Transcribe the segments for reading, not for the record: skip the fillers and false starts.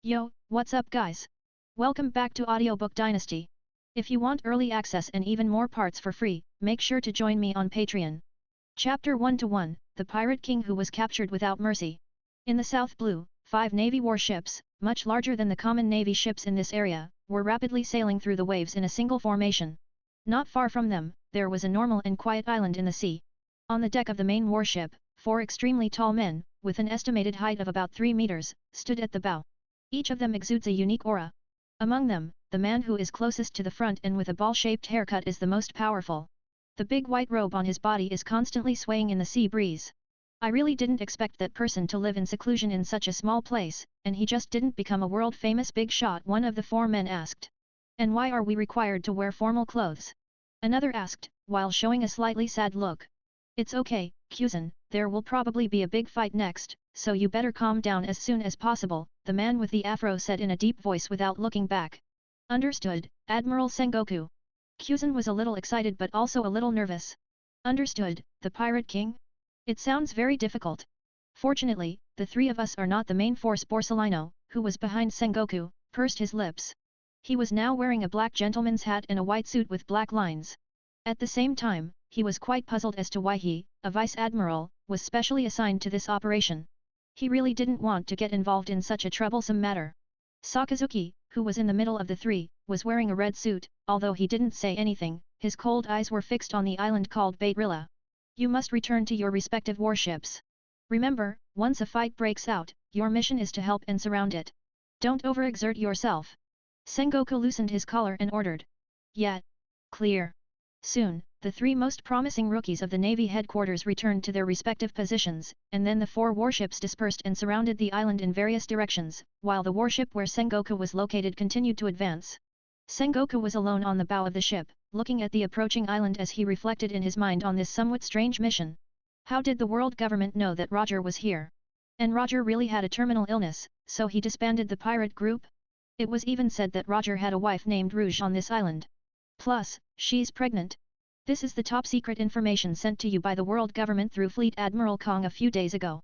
Yo, what's up guys? Welcome back to Audiobook Dynasty. If you want early access and even more parts for free, make sure to join me on Patreon. Chapter 1-1, The Pirate King Who Was Captured Without Mercy. In the South Blue, 5 Navy warships, much larger than the common Navy ships in this area, were rapidly sailing through the waves in a single formation. Not far from them, there was a normal and quiet island in the sea. On the deck of the main warship, 4 extremely tall men, with an estimated height of about 3 meters, stood at the bow. Each of them exudes a unique aura. Among them, the man who is closest to the front and with a ball-shaped haircut is the most powerful. The big white robe on his body is constantly swaying in the sea breeze. I really didn't expect that person to live in seclusion in such a small place, and he just didn't become a world-famous big shot, one of the 4 men asked. And why are we required to wear formal clothes? Another asked, while showing a slightly sad look. It's okay, Kuzan, there will probably be a big fight next, so you better calm down as soon as possible, the man with the afro said in a deep voice without looking back. Understood, Admiral Sengoku. Kuzan was a little excited but also a little nervous. Understood, the Pirate King? It sounds very difficult. Fortunately, the 3 of us are not the main force. Borsalino, who was behind Sengoku, pursed his lips. He was now wearing a black gentleman's hat and a white suit with black lines. At the same time, he was quite puzzled as to why he, a vice-admiral, was specially assigned to this operation. He really didn't want to get involved in such a troublesome matter. Sakazuki, who was in the middle of the 3, was wearing a red suit, although he didn't say anything, his cold eyes were fixed on the island called Baitrilla. You must return to your respective warships. Remember, once a fight breaks out, your mission is to help and surround it. Don't overexert yourself. Sengoku loosened his collar and ordered. Yeah. Clear. Soon, the 3 most promising rookies of the Navy headquarters returned to their respective positions, and then the 4 warships dispersed and surrounded the island in various directions, while the warship where Sengoku was located continued to advance. Sengoku was alone on the bow of the ship, looking at the approaching island as he reflected in his mind on this somewhat strange mission. How did the world government know that Roger was here? And Roger really had a terminal illness, so he disbanded the pirate group? It was even said that Roger had a wife named Rouge on this island. Plus, she's pregnant. This is the top-secret information sent to you by the world government through Fleet Admiral Kong a few days ago.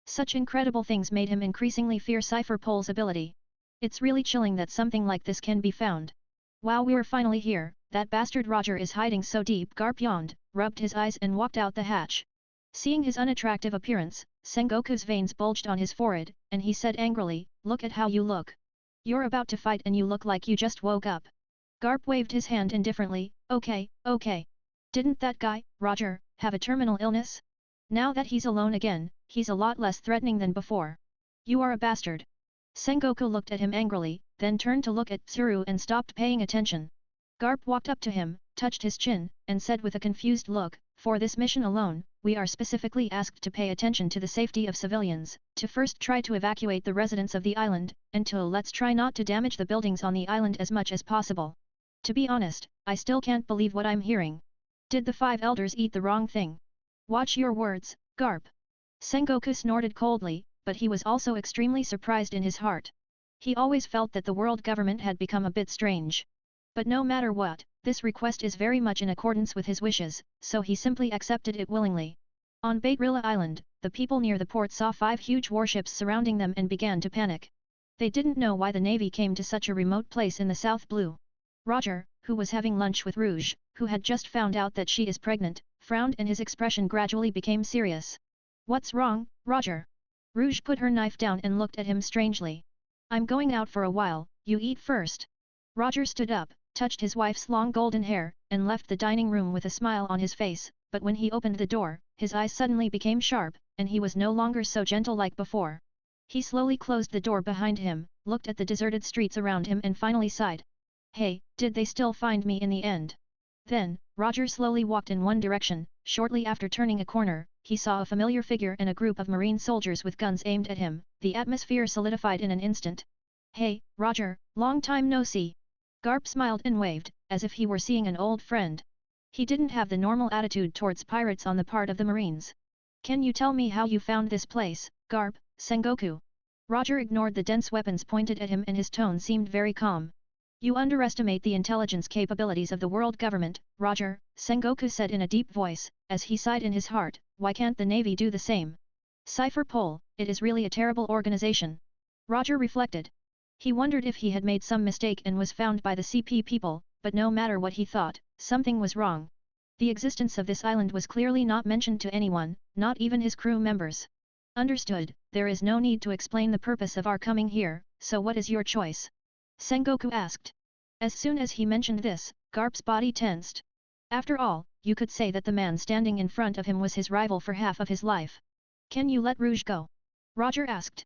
Such incredible things made him increasingly fear Cypher Pole's ability. It's really chilling that something like this can be found. Wow, we're finally here, that bastard Roger is hiding so deep. Garp yawned, rubbed his eyes and walked out the hatch. Seeing his unattractive appearance, Sengoku's veins bulged on his forehead, and he said angrily, look at how you look. You're about to fight and you look like you just woke up. Garp waved his hand indifferently, okay. Didn't that guy, Roger, have a terminal illness? Now that he's alone again, he's a lot less threatening than before. You are a bastard. Sengoku looked at him angrily, then turned to look at Tsuru and stopped paying attention. Garp walked up to him, touched his chin, and said with a confused look, for this mission alone, we are specifically asked to pay attention to the safety of civilians, to first try to evacuate the residents of the island, and to let's try not to damage the buildings on the island as much as possible. To be honest, I still can't believe what I'm hearing. Did the 5 elders eat the wrong thing? Watch your words, Garp. Sengoku snorted coldly, but he was also extremely surprised in his heart. He always felt that the world government had become a bit strange. But no matter what, this request is very much in accordance with his wishes, so he simply accepted it willingly. On Baitrilla Island, the people near the port saw 5 huge warships surrounding them and began to panic. They didn't know why the Navy came to such a remote place in the South Blue. Roger, who was having lunch with Rouge, who had just found out that she is pregnant, frowned and his expression gradually became serious. What's wrong, Roger? Rouge put her knife down and looked at him strangely. I'm going out for a while, you eat first. Roger stood up, touched his wife's long golden hair, and left the dining room with a smile on his face, but when he opened the door, his eyes suddenly became sharp, and he was no longer so gentle like before. He slowly closed the door behind him, looked at the deserted streets around him and finally sighed. Hey, did they still find me in the end? Then, Roger slowly walked in one direction. Shortly after turning a corner, he saw a familiar figure and a group of marine soldiers with guns aimed at him. The atmosphere solidified in an instant. Hey, Roger, long time no see. Garp smiled and waved, as if he were seeing an old friend. He didn't have the normal attitude towards pirates on the part of the marines. Can you tell me how you found this place, Garp, Sengoku? Roger ignored the dense weapons pointed at him and his tone seemed very calm. You underestimate the intelligence capabilities of the world government, Roger, Sengoku said in a deep voice, as he sighed in his heart, why can't the Navy do the same? Cypher Pole, it is really a terrible organization. Roger reflected. He wondered if he had made some mistake and was found by the CP people, but no matter what he thought, something was wrong. The existence of this island was clearly not mentioned to anyone, not even his crew members. Understood, there is no need to explain the purpose of our coming here, so what is your choice? Sengoku asked. As soon as he mentioned this, Garp's body tensed. After all, you could say that the man standing in front of him was his rival for half of his life. Can you let Rouge go? Roger asked.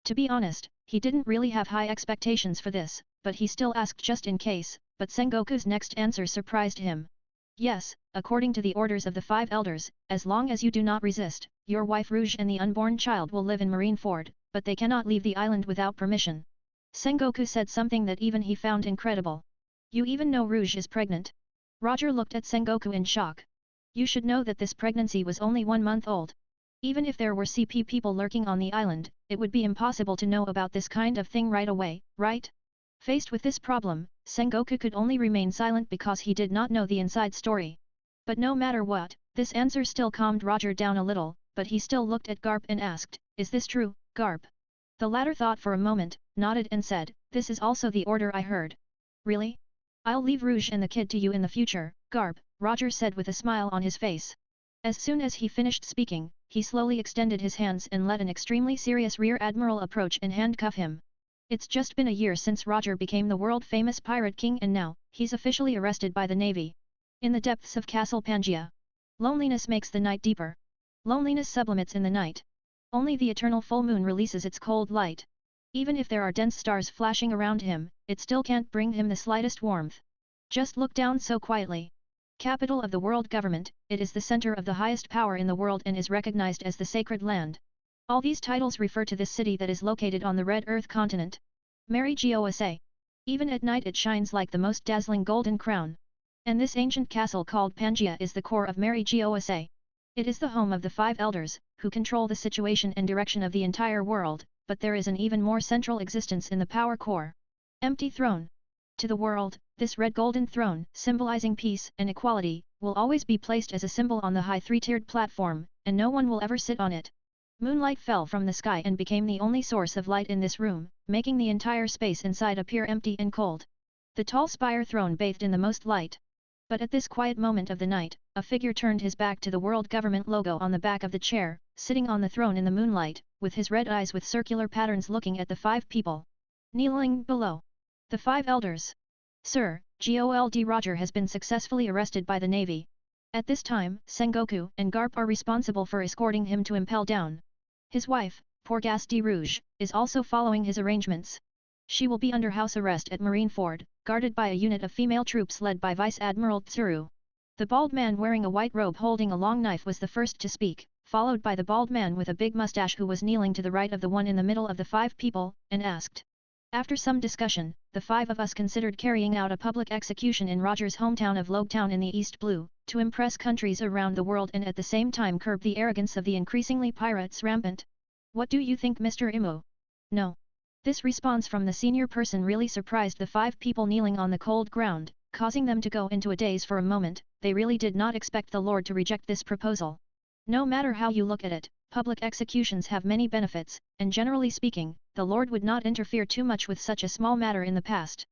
To be honest, he didn't really have high expectations for this, but he still asked just in case, but Sengoku's next answer surprised him. Yes, according to the orders of the 5 elders, as long as you do not resist, your wife Rouge and the unborn child will live in Marineford, but they cannot leave the island without permission. Sengoku said something that even he found incredible. You even know Rouge is pregnant? Roger looked at Sengoku in shock. You should know that this pregnancy was only 1 month old. Even if there were CP people lurking on the island, it would be impossible to know about this kind of thing right away, right? Faced with this problem, Sengoku could only remain silent because he did not know the inside story. But no matter what, this answer still calmed Roger down a little, but he still looked at Garp and asked, "Is this true, Garp?" The latter thought for a moment, nodded and said, "This is also the order I heard." Really? I'll leave Rouge and the kid to you in the future, Garp, Roger said with a smile on his face. As soon as he finished speaking, he slowly extended his hands and let an extremely serious rear admiral approach and handcuff him. It's just been a year since Roger became the world-famous pirate king and now, he's officially arrested by the Navy. In the depths of Castle Pangaea. Loneliness makes the night deeper. Loneliness sublimates in the night. Only the eternal full moon releases its cold light. Even if there are dense stars flashing around him, it still can't bring him the slightest warmth. Just look down so quietly. Capital of the world government, it is the center of the highest power in the world and is recognized as the sacred land. All these titles refer to this city that is located on the Red Earth continent. Mary Gosa. Even at night it shines like the most dazzling golden crown. And this ancient castle called Pangaea is the core of Mary Gosa. It is the home of the 5 elders, who control the situation and direction of the entire world, but there is an even more central existence in the power core. Empty throne. To the world, this red golden throne, symbolizing peace and equality, will always be placed as a symbol on the high 3-tiered platform, and no one will ever sit on it. Moonlight fell from the sky and became the only source of light in this room, making the entire space inside appear empty and cold. The tall spire throne bathed in the most light. But at this quiet moment of the night, a figure turned his back to the world government logo on the back of the chair, sitting on the throne in the moonlight, with his red eyes with circular patterns looking at the 5 people. Kneeling below. The 5 elders. Sir, Gold Roger has been successfully arrested by the Navy. At this time, Sengoku and Garp are responsible for escorting him to Impel Down. His wife, Porgas de Rouge, is also following his arrangements. She will be under house arrest at Marineford, guarded by a unit of female troops led by Vice Admiral Tsuru. The bald man wearing a white robe holding a long knife was the first to speak, followed by the bald man with a big mustache who was kneeling to the right of the one in the middle of the 5 people, and asked. After some discussion, the 5 of us considered carrying out a public execution in Roger's hometown of Logetown in the East Blue, to impress countries around the world and at the same time curb the arrogance of the increasingly pirates rampant. What do you think, Mr. Imu? No. This response from the senior person really surprised the 5 people kneeling on the cold ground, causing them to go into a daze for a moment. They really did not expect the Lord to reject this proposal. No matter how you look at it, public executions have many benefits, and generally speaking, the Lord would not interfere too much with such a small matter in the past.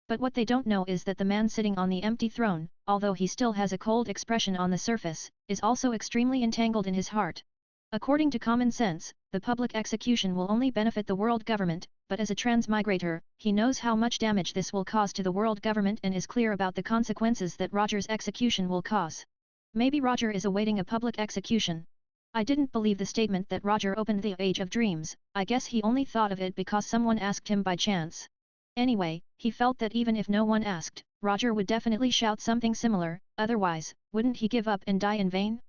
But what they don't know is that the man sitting on the empty throne, although he still has a cold expression on the surface, is also extremely entangled in his heart. According to common sense, the public execution will only benefit the world government, but as a transmigrator, he knows how much damage this will cause to the world government and is clear about the consequences that Roger's execution will cause. Maybe Roger is awaiting a public execution. I didn't believe the statement that Roger opened the Age of Dreams. I guess he only thought of it because someone asked him by chance. Anyway, he felt that even if no one asked, Roger would definitely shout something similar, otherwise, wouldn't he give up and die in vain?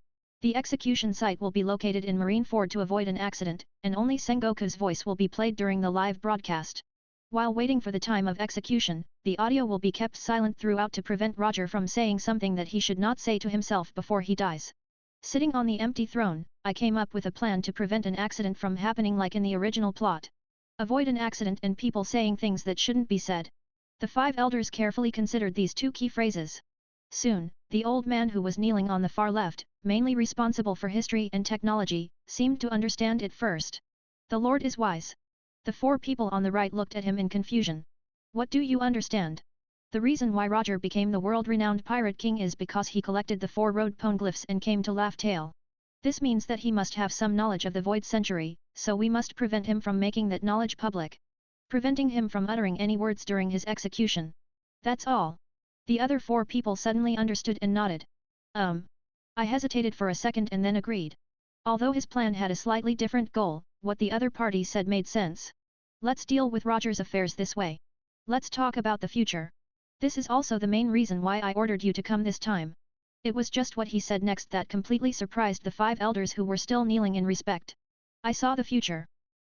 The execution site will be located in Marineford to avoid an accident, and only Sengoku's voice will be played during the live broadcast. While waiting for the time of execution, the audio will be kept silent throughout to prevent Roger from saying something that he should not say to himself before he dies. Sitting on the empty throne, I came up with a plan to prevent an accident from happening like in the original plot. Avoid an accident and people saying things that shouldn't be said. The 5 elders carefully considered these 2 key phrases. Soon, the old man who was kneeling on the far left, mainly responsible for history and technology, seemed to understand it first. The Lord is wise. The four people on the right looked at him in confusion. What do you understand? The reason why Roger became the world-renowned pirate king is because he collected the 4 road poneglyphs and came to Laugh Tale. This means that he must have some knowledge of the Void Century, so we must prevent him from making that knowledge public. Preventing him from uttering any words during his execution. That's all. The other 4 people suddenly understood and nodded. I hesitated for a second and then agreed. Although his plan had a slightly different goal, what the other party said made sense. Let's deal with Roger's affairs this way. Let's talk about the future. This is also the main reason why I ordered you to come this time. It was just what he said next that completely surprised the 5 elders who were still kneeling in respect. I saw the future.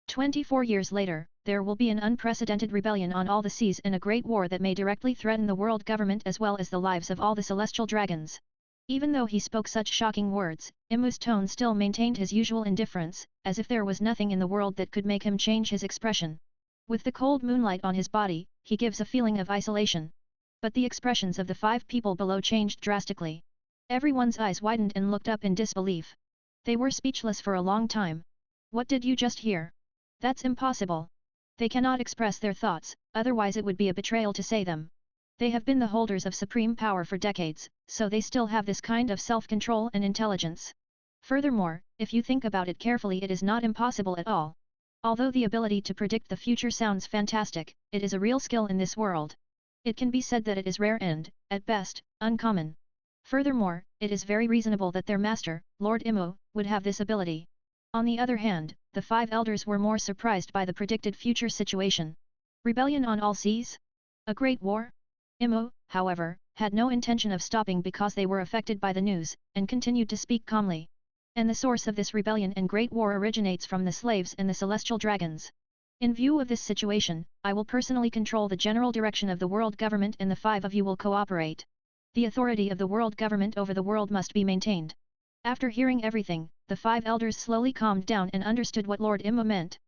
24 years later, there will be an unprecedented rebellion on all the seas and a great war that may directly threaten the world government as well as the lives of all the celestial dragons. Even though he spoke such shocking words, Imu's tone still maintained his usual indifference, as if there was nothing in the world that could make him change his expression. With the cold moonlight on his body, he gives a feeling of isolation. But the expressions of the 5 people below changed drastically. Everyone's eyes widened and looked up in disbelief. They were speechless for a long time. What did you just hear? That's impossible. They cannot express their thoughts, otherwise it would be a betrayal to say them. They have been the holders of supreme power for decades, so they still have this kind of self-control and intelligence. Furthermore, if you think about it carefully, it is not impossible at all. Although the ability to predict the future sounds fantastic, it is a real skill in this world. It can be said that it is rare and, at best, uncommon. Furthermore, it is very reasonable that their master, Lord Imu, would have this ability. On the other hand, the 5 elders were more surprised by the predicted future situation. Rebellion on all seas? A great war? Imu, however, had no intention of stopping because they were affected by the news, and continued to speak calmly. And the source of this rebellion and great war originates from the slaves and the celestial dragons. In view of this situation, I will personally control the general direction of the world government and the 5 of you will cooperate. The authority of the world government over the world must be maintained. After hearing everything, the 5 elders slowly calmed down and understood what Lord Imu meant.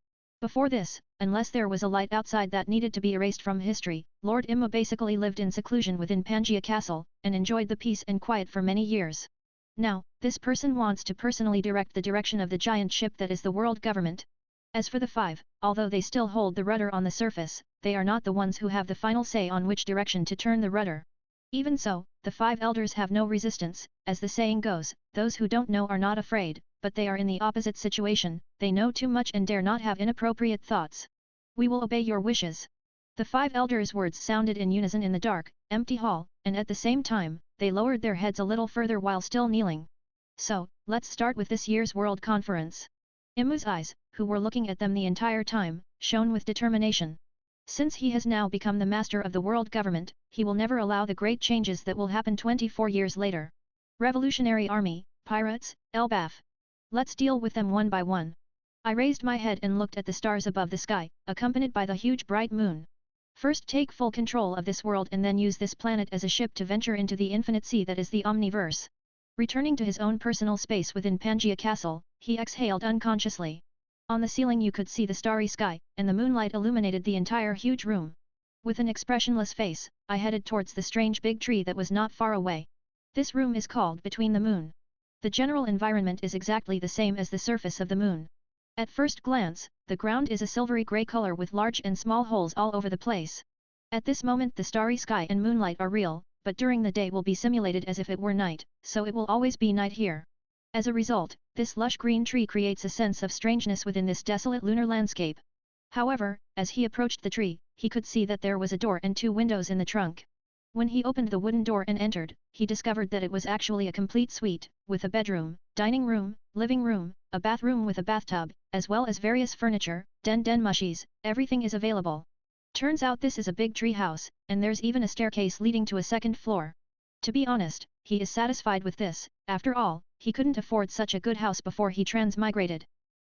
Before this, unless there was a light outside that needed to be erased from history, Lord Imu basically lived in seclusion within Pangaea Castle, and enjoyed the peace and quiet for many years. Now, this person wants to personally direct the direction of the giant ship that is the world government. As for the 5, although they still hold the rudder on the surface, they are not the ones who have the final say on which direction to turn the rudder. Even so, the 5 elders have no resistance, as the saying goes, those who don't know are not afraid, but they are in the opposite situation, they know too much and dare not have inappropriate thoughts. We will obey your wishes. The 5 elders' words sounded in unison in the dark, empty hall, and at the same time, they lowered their heads a little further while still kneeling. So, let's start with this year's World Conference. Imu's eyes, who were looking at them the entire time, shone with determination. Since he has now become the master of the world government, he will never allow the great changes that will happen 24 years later. Revolutionary Army, Pirates, Elbaf. Let's deal with them one by one. I raised my head and looked at the stars above the sky, accompanied by the huge bright moon. First take full control of this world and then use this planet as a ship to venture into the infinite sea that is the omniverse. Returning to his own personal space within Pangaea Castle, he exhaled unconsciously. On the ceiling you could see the starry sky, and the moonlight illuminated the entire huge room. With an expressionless face, I headed towards the strange big tree that was not far away. This room is called Between the Moon. The general environment is exactly the same as the surface of the moon. At first glance, the ground is a silvery grey color with large and small holes all over the place. At this moment the starry sky and moonlight are real, but during the day will be simulated as if it were night, so it will always be night here. As a result, this lush green tree creates a sense of strangeness within this desolate lunar landscape. However, as he approached the tree, he could see that there was a door and 2 windows in the trunk. When he opened the wooden door and entered, he discovered that it was actually a complete suite, with a bedroom, dining room, living room, a bathroom with a bathtub, as well as various furniture, den mushies, everything is available. Turns out this is a big tree house, and there's even a staircase leading to a 2nd floor. To be honest, he is satisfied with this, after all, he couldn't afford such a good house before he transmigrated.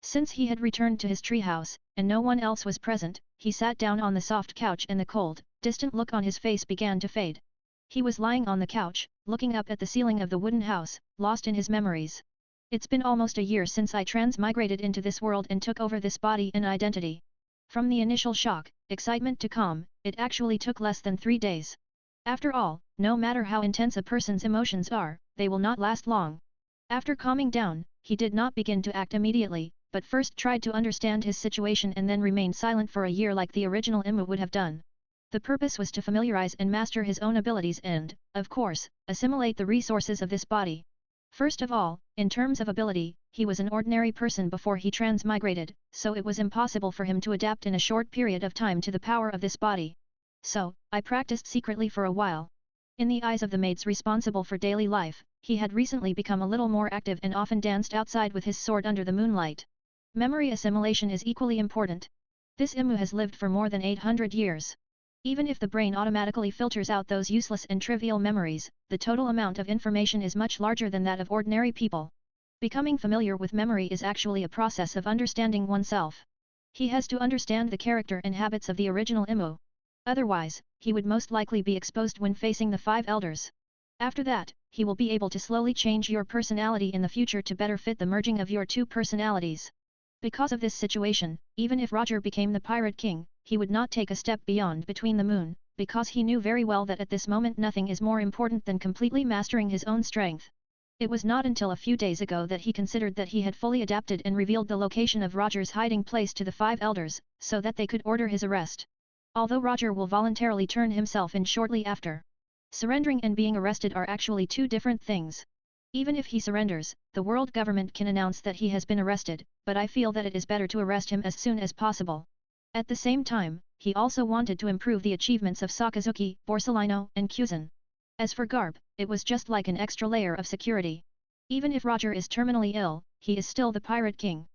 Since he had returned to his treehouse, and no one else was present, he sat down on the soft couch and the cold, distant look on his face began to fade. He was lying on the couch, looking up at the ceiling of the wooden house, lost in his memories. It's been almost a year since I transmigrated into this world and took over this body and identity. From the initial shock, excitement to calm, it actually took less than 3 days. After all, no matter how intense a person's emotions are, they will not last long. After calming down, he did not begin to act immediately, but first tried to understand his situation and then remained silent for a year like the original Imu would have done. The purpose was to familiarize and master his own abilities and, of course, assimilate the resources of this body. First of all, in terms of ability, he was an ordinary person before he transmigrated, so it was impossible for him to adapt in a short period of time to the power of this body. So, I practiced secretly for a while. In the eyes of the maids responsible for daily life, he had recently become a little more active and often danced outside with his sword under the moonlight. Memory assimilation is equally important. This Imu has lived for more than 800 years. Even if the brain automatically filters out those useless and trivial memories, the total amount of information is much larger than that of ordinary people. Becoming familiar with memory is actually a process of understanding oneself. He has to understand the character and habits of the original Imu. Otherwise, he would most likely be exposed when facing the 5 elders. After that, he will be able to slowly change your personality in the future to better fit the merging of your 2 personalities. Because of this situation, even if Roger became the Pirate King, he would not take a step beyond Between the Moon, because he knew very well that at this moment nothing is more important than completely mastering his own strength. It was not until a few days ago that he considered that he had fully adapted and revealed the location of Roger's hiding place to the 5 elders, so that they could order his arrest. Although Roger will voluntarily turn himself in shortly after. Surrendering and being arrested are actually 2 different things. Even if he surrenders, the world government can announce that he has been arrested, but I feel that it is better to arrest him as soon as possible. At the same time, he also wanted to improve the achievements of Sakazuki, Borsellino, and Kuzan. As for Garb, it was just like an extra layer of security. Even if Roger is terminally ill, he is still the Pirate King.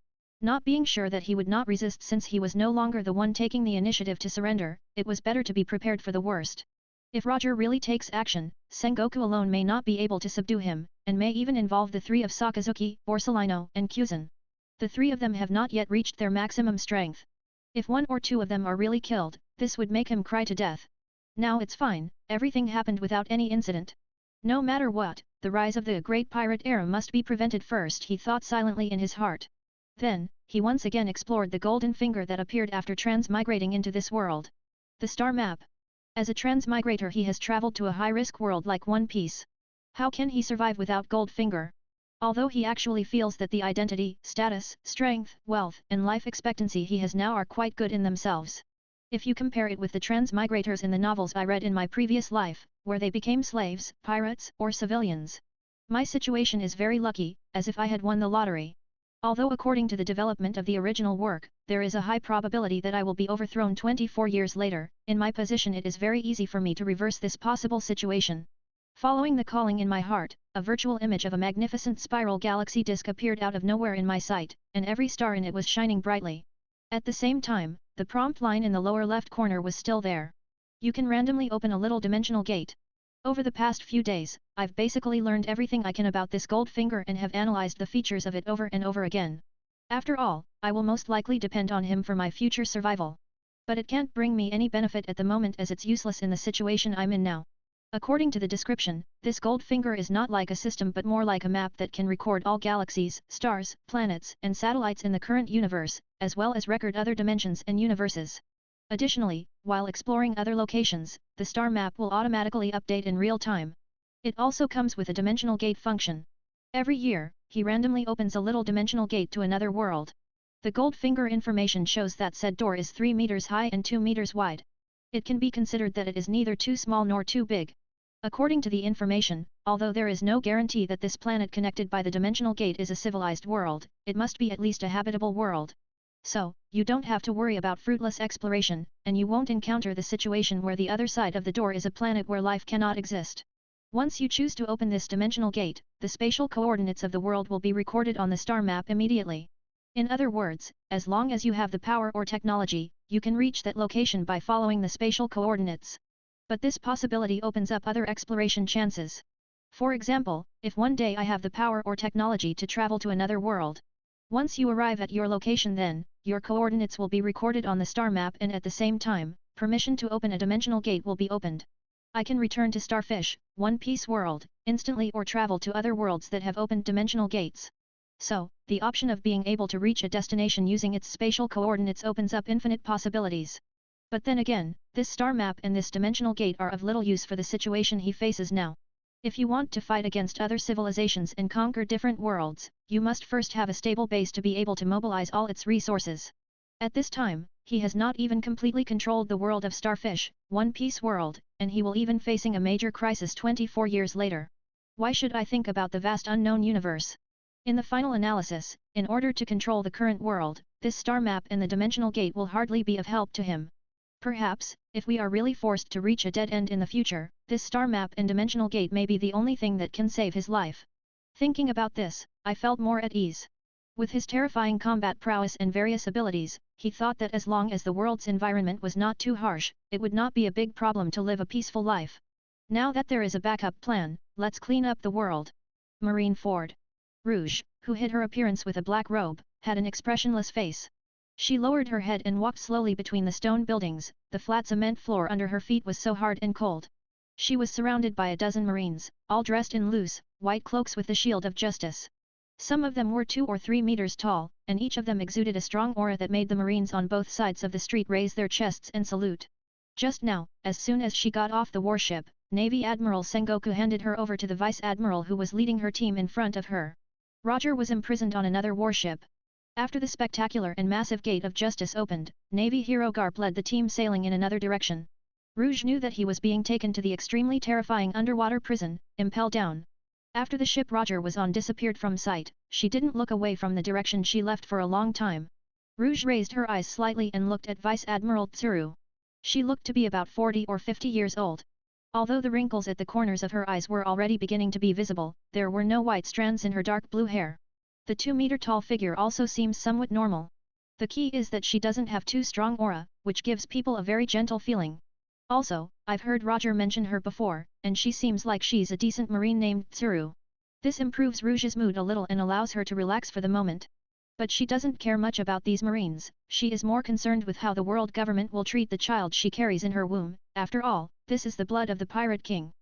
Not being sure that he would not resist since he was no longer the one taking the initiative to surrender, it was better to be prepared for the worst. If Roger really takes action, Sengoku alone may not be able to subdue him, and may even involve the 3 of Sakazuki, Borsellino, and Kuzan. The 3 of them have not yet reached their maximum strength. If 1 or 2 of them are really killed, this would make him cry to death. Now it's fine, everything happened without any incident. No matter what, the rise of the Great Pirate Era must be prevented first, he thought silently in his heart. Then, he once again explored the golden finger that appeared after transmigrating into this world. The star map. As a transmigrator he has traveled to a high-risk world like One Piece. How can he survive without Gold Finger? Although he actually feels that the identity, status, strength, wealth, and life expectancy he has now are quite good in themselves. If you compare it with the transmigrators in the novels I read in my previous life, where they became slaves, pirates, or civilians. My situation is very lucky, as if I had won the lottery. Although according to the development of the original work, there is a high probability that I will be overthrown 24 years later, in my position it is very easy for me to reverse this possible situation. Following the calling in my heart, a virtual image of a magnificent spiral galaxy disk appeared out of nowhere in my sight, and every star in it was shining brightly. At the same time, the prompt line in the lower left corner was still there. You can randomly open a little dimensional gate. Over the past few days, I've basically learned everything I can about this gold finger and have analyzed the features of it over and over again. After all, I will most likely depend on him for my future survival. But it can't bring me any benefit at the moment as it's useless in the situation I'm in now. According to the description, this gold finger is not like a system but more like a map that can record all galaxies, stars, planets, and satellites in the current universe, as well as record other dimensions and universes. Additionally, while exploring other locations, the star map will automatically update in real time. It also comes with a dimensional gate function. Every year, he randomly opens a little dimensional gate to another world. The gold finger information shows that said door is 3 meters high and 2 meters wide. It can be considered that it is neither too small nor too big. According to the information, although there is no guarantee that this planet connected by the dimensional gate is a civilized world, it must be at least a habitable world. So, you don't have to worry about fruitless exploration, and you won't encounter the situation where the other side of the door is a planet where life cannot exist. Once you choose to open this dimensional gate, the spatial coordinates of the world will be recorded on the star map immediately. In other words, as long as you have the power or technology, you can reach that location by following the spatial coordinates. But this possibility opens up other exploration chances. For example, if one day I have the power or technology to travel to another world. Once you arrive at your location then, your coordinates will be recorded on the star map and at the same time, permission to open a dimensional gate will be opened. I can return to Starfish, One Piece world, instantly or travel to other worlds that have opened dimensional gates. So, the option of being able to reach a destination using its spatial coordinates opens up infinite possibilities. But then again, this star map and this dimensional gate are of little use for the situation he faces now. If you want to fight against other civilizations and conquer different worlds, you must first have a stable base to be able to mobilize all its resources. At this time, he has not even completely controlled the world of Starfish, One Piece world, and he will even facing a major crisis 24 years later. Why should I think about the vast unknown universe? In the final analysis, in order to control the current world, this star map and the dimensional gate will hardly be of help to him. Perhaps, if we are really forced to reach a dead end in the future, this star map and dimensional gate may be the only thing that can save his life. Thinking about this, I felt more at ease. With his terrifying combat prowess and various abilities, he thought that as long as the world's environment was not too harsh, it would not be a big problem to live a peaceful life. Now that there is a backup plan, let's clean up the world. Marine Ford. Rouge, who hid her appearance with a black robe, had an expressionless face. She lowered her head and walked slowly between the stone buildings. The flat cement floor under her feet was so hard and cold. She was surrounded by a dozen marines, all dressed in loose, white cloaks with the shield of justice. Some of them were 2 or 3 meters tall, and each of them exuded a strong aura that made the marines on both sides of the street raise their chests and salute. Just now, as soon as she got off the warship, Navy Admiral Sengoku handed her over to the Vice Admiral who was leading her team in front of her. Roger was imprisoned on another warship. After the spectacular and massive gate of justice opened, Navy hero Garp led the team sailing in another direction. Rouge knew that he was being taken to the extremely terrifying underwater prison, Impel Down. After the ship Roger was on disappeared from sight, she didn't look away from the direction she left for a long time. Rouge raised her eyes slightly and looked at Vice Admiral Tsuru. She looked to be about 40 or 50 years old. Although the wrinkles at the corners of her eyes were already beginning to be visible, there were no white strands in her dark blue hair. The 2-meter-tall figure also seems somewhat normal. The key is that she doesn't have too strong aura, which gives people a very gentle feeling. Also, I've heard Roger mention her before, and she seems like she's a decent marine named Tsuru. This improves Rouge's mood a little and allows her to relax for the moment. But she doesn't care much about these marines, she is more concerned with how the world government will treat the child she carries in her womb. After all, this is the blood of the Pirate King.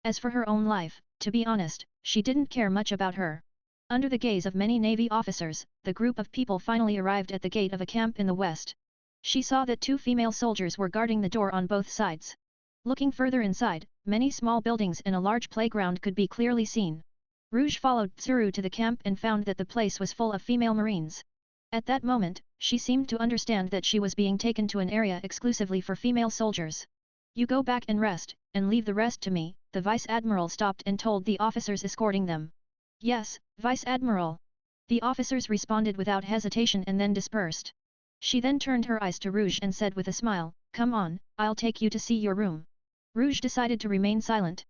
As for her own life, to be honest, she didn't care much about her. Under the gaze of many Navy officers, the group of people finally arrived at the gate of a camp in the west. She saw that 2 female soldiers were guarding the door on both sides. Looking further inside, many small buildings and a large playground could be clearly seen. Rouge followed Tsuru to the camp and found that the place was full of female marines. At that moment, she seemed to understand that she was being taken to an area exclusively for female soldiers. You go back and rest, and leave the rest to me, the Vice Admiral stopped and told the officers escorting them. Yes, Vice Admiral. The officers responded without hesitation and then dispersed. She then turned her eyes to Rouge and said with a smile, "Come on, I'll take you to see your room." Rouge decided to remain silent.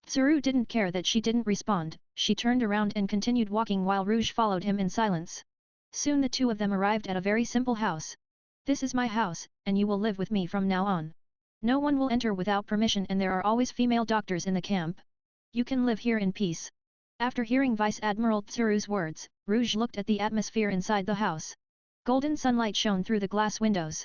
Tsuru didn't care that she didn't respond, she turned around and continued walking while Rouge followed him in silence. Soon the two of them arrived at a very simple house. "This is my house, and you will live with me from now on. No one will enter without permission and there are always female doctors in the camp. You can live here in peace." After hearing Vice Admiral Tsuru's words, Rouge looked at the atmosphere inside the house. Golden sunlight shone through the glass windows.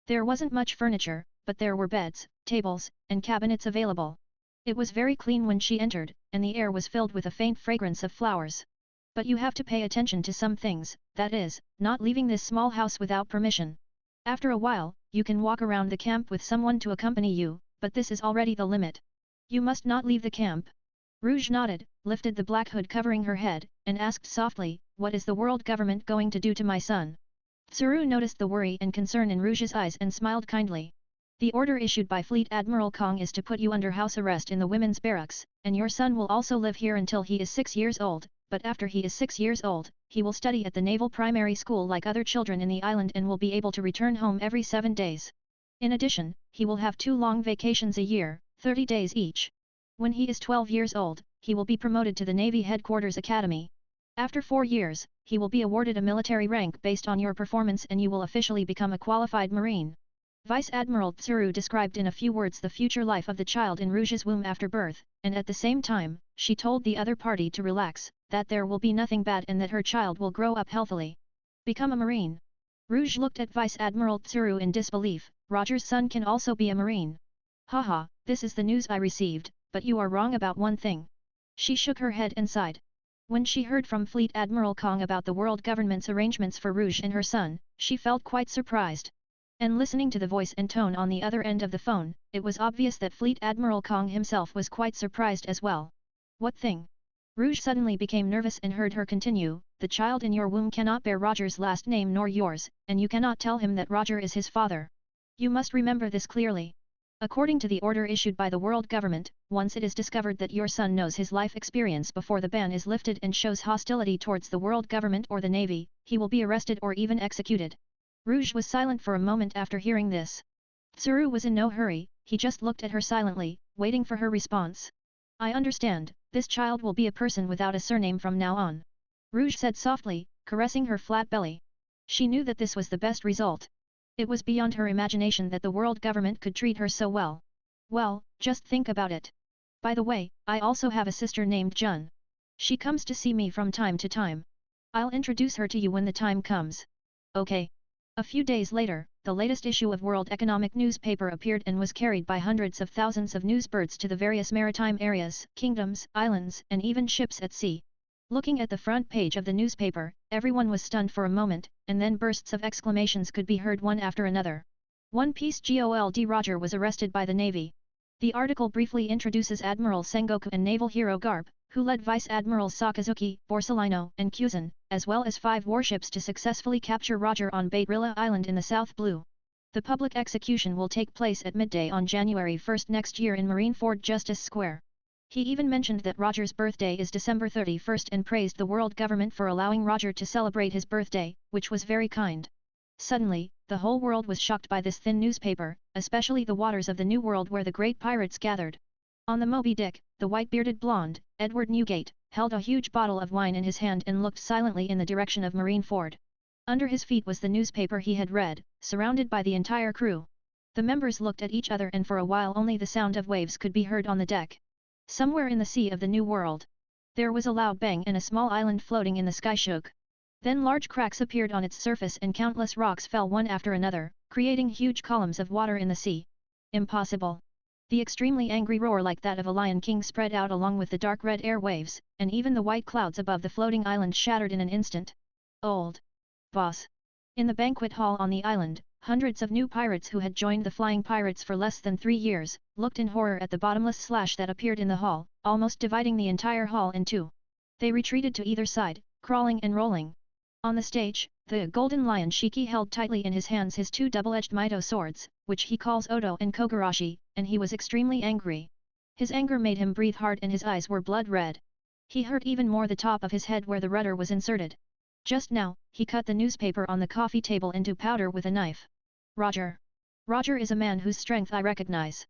There wasn't much furniture, but there were beds, tables, and cabinets available. It was very clean when she entered, and the air was filled with a faint fragrance of flowers. But you have to pay attention to some things, that is, not leaving this small house without permission. After a while, you can walk around the camp with someone to accompany you, but this is already the limit. You must not leave the camp. Rouge nodded, lifted the black hood covering her head, and asked softly, "What is the world government going to do to my son?" Tsuru noticed the worry and concern in Rouge's eyes and smiled kindly. "The order issued by Fleet Admiral Kong is to put you under house arrest in the women's barracks, and your son will also live here until he is 6 years old, but after he is 6 years old, he will study at the naval primary school like other children in the island and will be able to return home every 7 days. In addition, he will have 2 long vacations a year, 30 days each. When he is 12 years old, he will be promoted to the Navy Headquarters Academy. After 4 years, he will be awarded a military rank based on your performance and you will officially become a qualified Marine." Vice Admiral Tsuru described in a few words the future life of the child in Rouge's womb after birth, and at the same time, she told the other party to relax, that there will be nothing bad and that her child will grow up healthily. Become a Marine. Rouge looked at Vice Admiral Tsuru in disbelief. "Roger's son can also be a Marine. Haha, this is the news I received, but you are wrong about one thing." She shook her head and sighed. When she heard from Fleet Admiral Kong about the world government's arrangements for Rouge and her son, she felt quite surprised. And listening to the voice and tone on the other end of the phone, it was obvious that Fleet Admiral Kong himself was quite surprised as well. What thing? Rouge suddenly became nervous and heard her continue, the child in your womb cannot bear Roger's last name nor yours, and you cannot tell him that Roger is his father. You must remember this clearly. According to the order issued by the world government, once it is discovered that your son knows his life experience before the ban is lifted and shows hostility towards the world government or the navy, he will be arrested or even executed. Rouge was silent for a moment after hearing this. Tsuru was in no hurry, he just looked at her silently, waiting for her response. I understand, this child will be a person without a surname from now on. Rouge said softly, caressing her flat belly. She knew that this was the best result. It was beyond her imagination that the world government could treat her so well. Well, just think about it. By the way, I also have a sister named Jun. She comes to see me from time to time. I'll introduce her to you when the time comes. Okay. A few days later, the latest issue of World Economic newspaper appeared and was carried by hundreds of thousands of newsbirds to the various maritime areas, kingdoms, islands, and even ships at sea. Looking at the front page of the newspaper, everyone was stunned for a moment, and then bursts of exclamations could be heard one after another. One Piece Gold Roger was arrested by the Navy. The article briefly introduces Admiral Sengoku and naval hero Garp, who led Vice Admirals Sakazuki, Borsalino, and Kuzan, as well as 5 warships to successfully capture Roger on Baitrilla Island in the South Blue. The public execution will take place at midday on January 1 next year in Marineford Justice Square. He even mentioned that Roger's birthday is December 31 and praised the world government for allowing Roger to celebrate his birthday, which was very kind. Suddenly, the whole world was shocked by this thin newspaper, especially the waters of the New World where the great pirates gathered. On the Moby Dick, the white-bearded blonde, Edward Newgate, held a huge bottle of wine in his hand and looked silently in the direction of Marineford. Under his feet was the newspaper he had read, surrounded by the entire crew. The members looked at each other and for a while only the sound of waves could be heard on the deck. Somewhere in the sea of the New World, there was a loud bang and a small island floating in the sky shook. Then large cracks appeared on its surface and countless rocks fell one after another, creating huge columns of water in the sea. Impossible! The extremely angry roar like that of a lion king spread out along with the dark red air waves, and even the white clouds above the floating island shattered in an instant. Old boss! In the banquet hall on the island, hundreds of new pirates who had joined the flying pirates for less than 3 years, looked in horror at the bottomless slash that appeared in the hall, almost dividing the entire hall in two. They retreated to either side, crawling and rolling. On the stage, the golden lion Shiki held tightly in his hands his 2 double-edged Mito swords, which he calls Odo and Kogarashi, and he was extremely angry. His anger made him breathe hard and his eyes were blood red. He hurt even more the top of his head where the rudder was inserted. Just now, he cut the newspaper on the coffee table into powder with a knife. Roger! Roger is a man whose strength I recognize.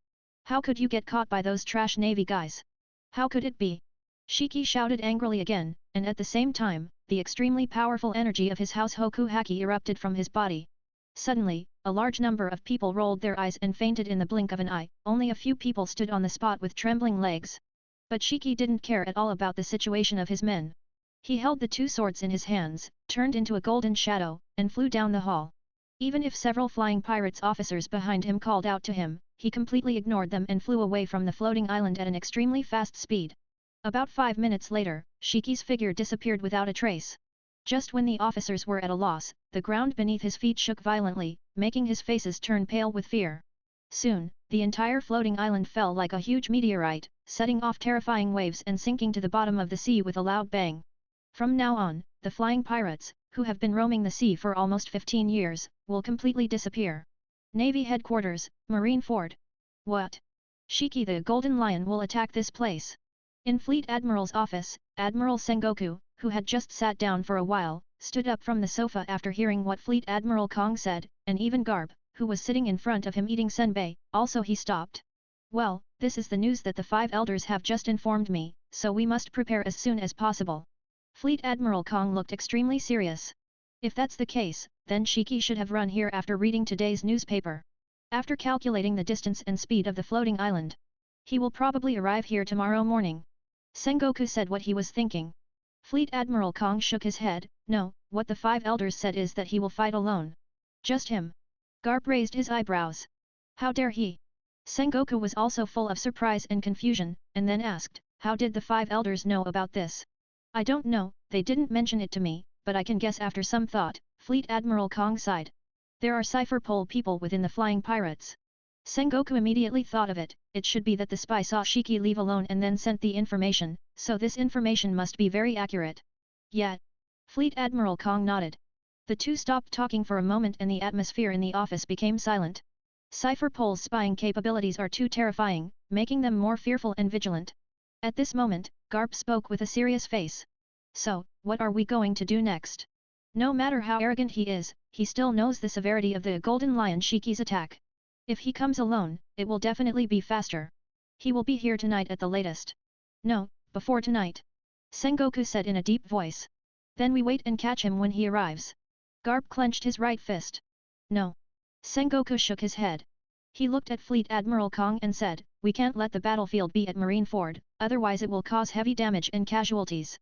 How could you get caught by those trash Navy guys? How could it be? Shiki shouted angrily again, and at the same time, the extremely powerful energy of his house Hoku Haki erupted from his body. Suddenly, a large number of people rolled their eyes and fainted in the blink of an eye, only a few people stood on the spot with trembling legs. But Shiki didn't care at all about the situation of his men. He held the 2 swords in his hands, turned into a golden shadow, and flew down the hall. Even if several flying pirates officers behind him called out to him, he completely ignored them and flew away from the floating island at an extremely fast speed. About 5 minutes later, Shiki's figure disappeared without a trace. Just when the officers were at a loss, the ground beneath his feet shook violently, making his faces turn pale with fear. Soon, the entire floating island fell like a huge meteorite, setting off terrifying waves and sinking to the bottom of the sea with a loud bang. From now on, the flying pirates, who have been roaming the sea for almost 15 years, will completely disappear. Navy Headquarters, Marineford. What? Shiki the Golden Lion will attack this place. In Fleet Admiral's office, Admiral Sengoku, who had just sat down for a while, stood up from the sofa after hearing what Fleet Admiral Kong said, and even Garp, who was sitting in front of him eating senbei, also he stopped. Well, this is the news that the 5 elders have just informed me, so we must prepare as soon as possible. Fleet Admiral Kong looked extremely serious. If that's the case, then Shiki should have run here after reading today's newspaper. After calculating the distance and speed of the floating island, he will probably arrive here tomorrow morning. Sengoku said what he was thinking. Fleet Admiral Kong shook his head. No, what the 5 elders said is that he will fight alone. Just him. Garp raised his eyebrows. How dare he? Sengoku was also full of surprise and confusion, and then asked, how did the 5 elders know about this? I don't know, they didn't mention it to me, but I can guess after some thought. Fleet Admiral Kong sighed. There are cipher pole people within the flying pirates. Sengoku immediately thought of it, it should be that the spy saw Shiki leave alone and then sent the information, so this information must be very accurate. Yet, Fleet Admiral Kong nodded. The two stopped talking for a moment and the atmosphere in the office became silent. Cipher Pole's spying capabilities are too terrifying, making them more fearful and vigilant. At this moment, Garp spoke with a serious face. So, what are we going to do next? No matter how arrogant he is, he still knows the severity of the Golden Lion Shiki's attack. If he comes alone, it will definitely be faster. He will be here tonight at the latest. No, before tonight. Sengoku said in a deep voice. Then we wait and catch him when he arrives. Garp clenched his right fist. No. Sengoku shook his head. He looked at Fleet Admiral Kong and said, we can't let the battlefield be at Marineford, otherwise it will cause heavy damage and casualties.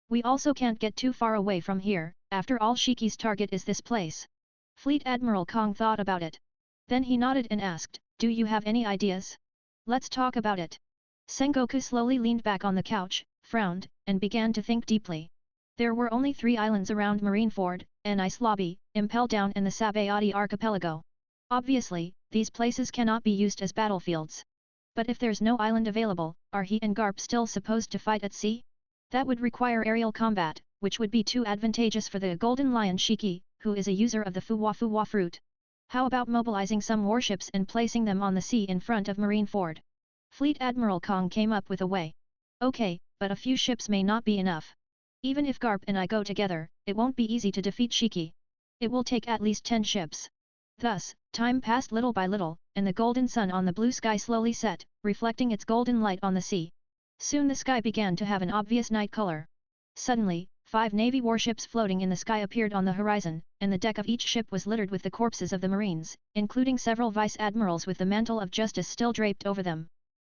We also can't get too far away from here, after all Shiki's target is this place. Fleet Admiral Kong thought about it. Then he nodded and asked, do you have any ideas? Let's talk about it. Sengoku slowly leaned back on the couch, frowned, and began to think deeply. There were only 3 islands around Marineford, an ice lobby, Impel Down and the Sabayati archipelago. Obviously, these places cannot be used as battlefields. But if there's no island available, are he and Garp still supposed to fight at sea? That would require aerial combat, which would be too advantageous for the Golden Lion Shiki, who is a user of the Fuwa fruit. How about mobilizing some warships and placing them on the sea in front of Marineford? Fleet Admiral Kong came up with a way. Okay, but a few ships may not be enough. Even if Garp and I go together, it won't be easy to defeat Shiki. It will take at least 10 ships. Thus, time passed little by little, and the golden sun on the blue sky slowly set, reflecting its golden light on the sea. Soon the sky began to have an obvious night color. Suddenly, 5 Navy warships floating in the sky appeared on the horizon, and the deck of each ship was littered with the corpses of the Marines, including several vice-admirals with the mantle of justice still draped over them.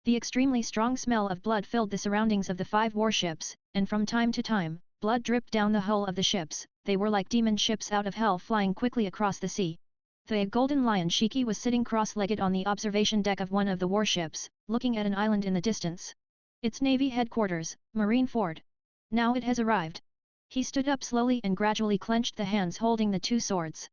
The extremely strong smell of blood filled the surroundings of the 5 warships, and from time to time, blood dripped down the hull of the ships. They were like demon ships out of hell flying quickly across the sea. The Golden Lion Shiki was sitting cross-legged on the observation deck of one of the warships, looking at an island in the distance. It's Navy headquarters, Marineford. Now it has arrived. He stood up slowly and gradually clenched the hands holding the 2 swords.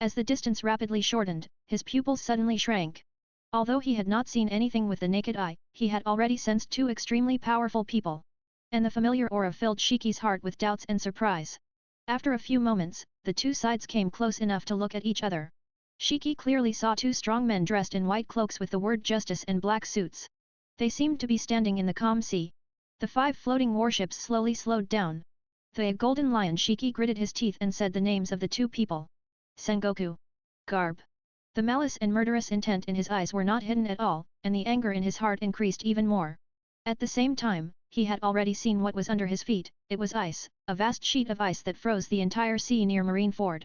As the distance rapidly shortened, his pupils suddenly shrank. Although he had not seen anything with the naked eye, he had already sensed 2 extremely powerful people. And the familiar aura filled Shiki's heart with doubts and surprise. After a few moments, the 2 sides came close enough to look at each other. Shiki clearly saw 2 strong men dressed in white cloaks with the word justice and black suits. They seemed to be standing in the calm sea. The 5 floating warships slowly slowed down. The Golden Lion Shiki gritted his teeth and said the names of the 2 people. Sengoku. Garp. The malice and murderous intent in his eyes were not hidden at all, and the anger in his heart increased even more. At the same time, he had already seen what was under his feet. It was ice, a vast sheet of ice that froze the entire sea near Marineford.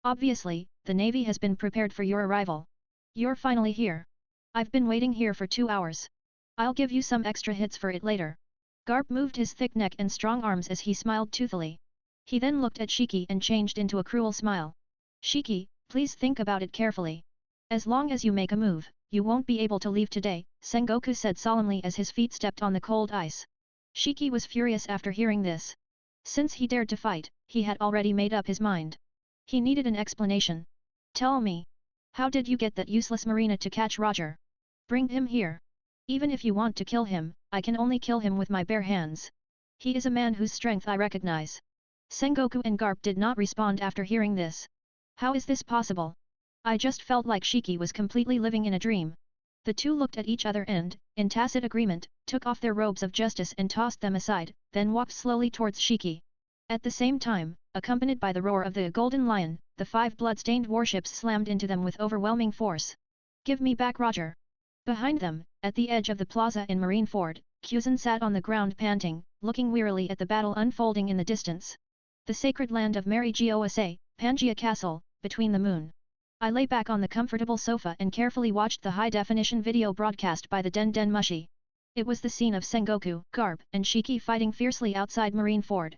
Obviously, the Navy has been prepared for your arrival. You're finally here. I've been waiting here for 2 hours. I'll give you some extra hits for it later. Garp moved his thick neck and strong arms as he smiled toothily. He then looked at Shiki and changed into a cruel smile. Shiki, please think about it carefully. As long as you make a move, you won't be able to leave today, Sengoku said solemnly as his feet stepped on the cold ice. Shiki was furious after hearing this. Since he dared to fight, he had already made up his mind. He needed an explanation. Tell me. How did you get that useless Marina to catch Roger? Bring him here. Even if you want to kill him, I can only kill him with my bare hands. He is a man whose strength I recognize. Sengoku and Garp did not respond after hearing this. How is this possible? I just felt like Shiki was completely living in a dream. The 2 looked at each other and, in tacit agreement, took off their robes of justice and tossed them aside, then walked slowly towards Shiki. At the same time, accompanied by the roar of the Golden Lion, the 5 blood-stained warships slammed into them with overwhelming force. Give me back Roger! Behind them, at the edge of the plaza in Marineford, Kuzan sat on the ground panting, looking wearily at the battle unfolding in the distance. The sacred land of Mary Gosa, Pangaea Castle, between the moon. I lay back on the comfortable sofa and carefully watched the high-definition video broadcast by the Den Mushi. It was the scene of Sengoku, Garp, and Shiki fighting fiercely outside Marineford.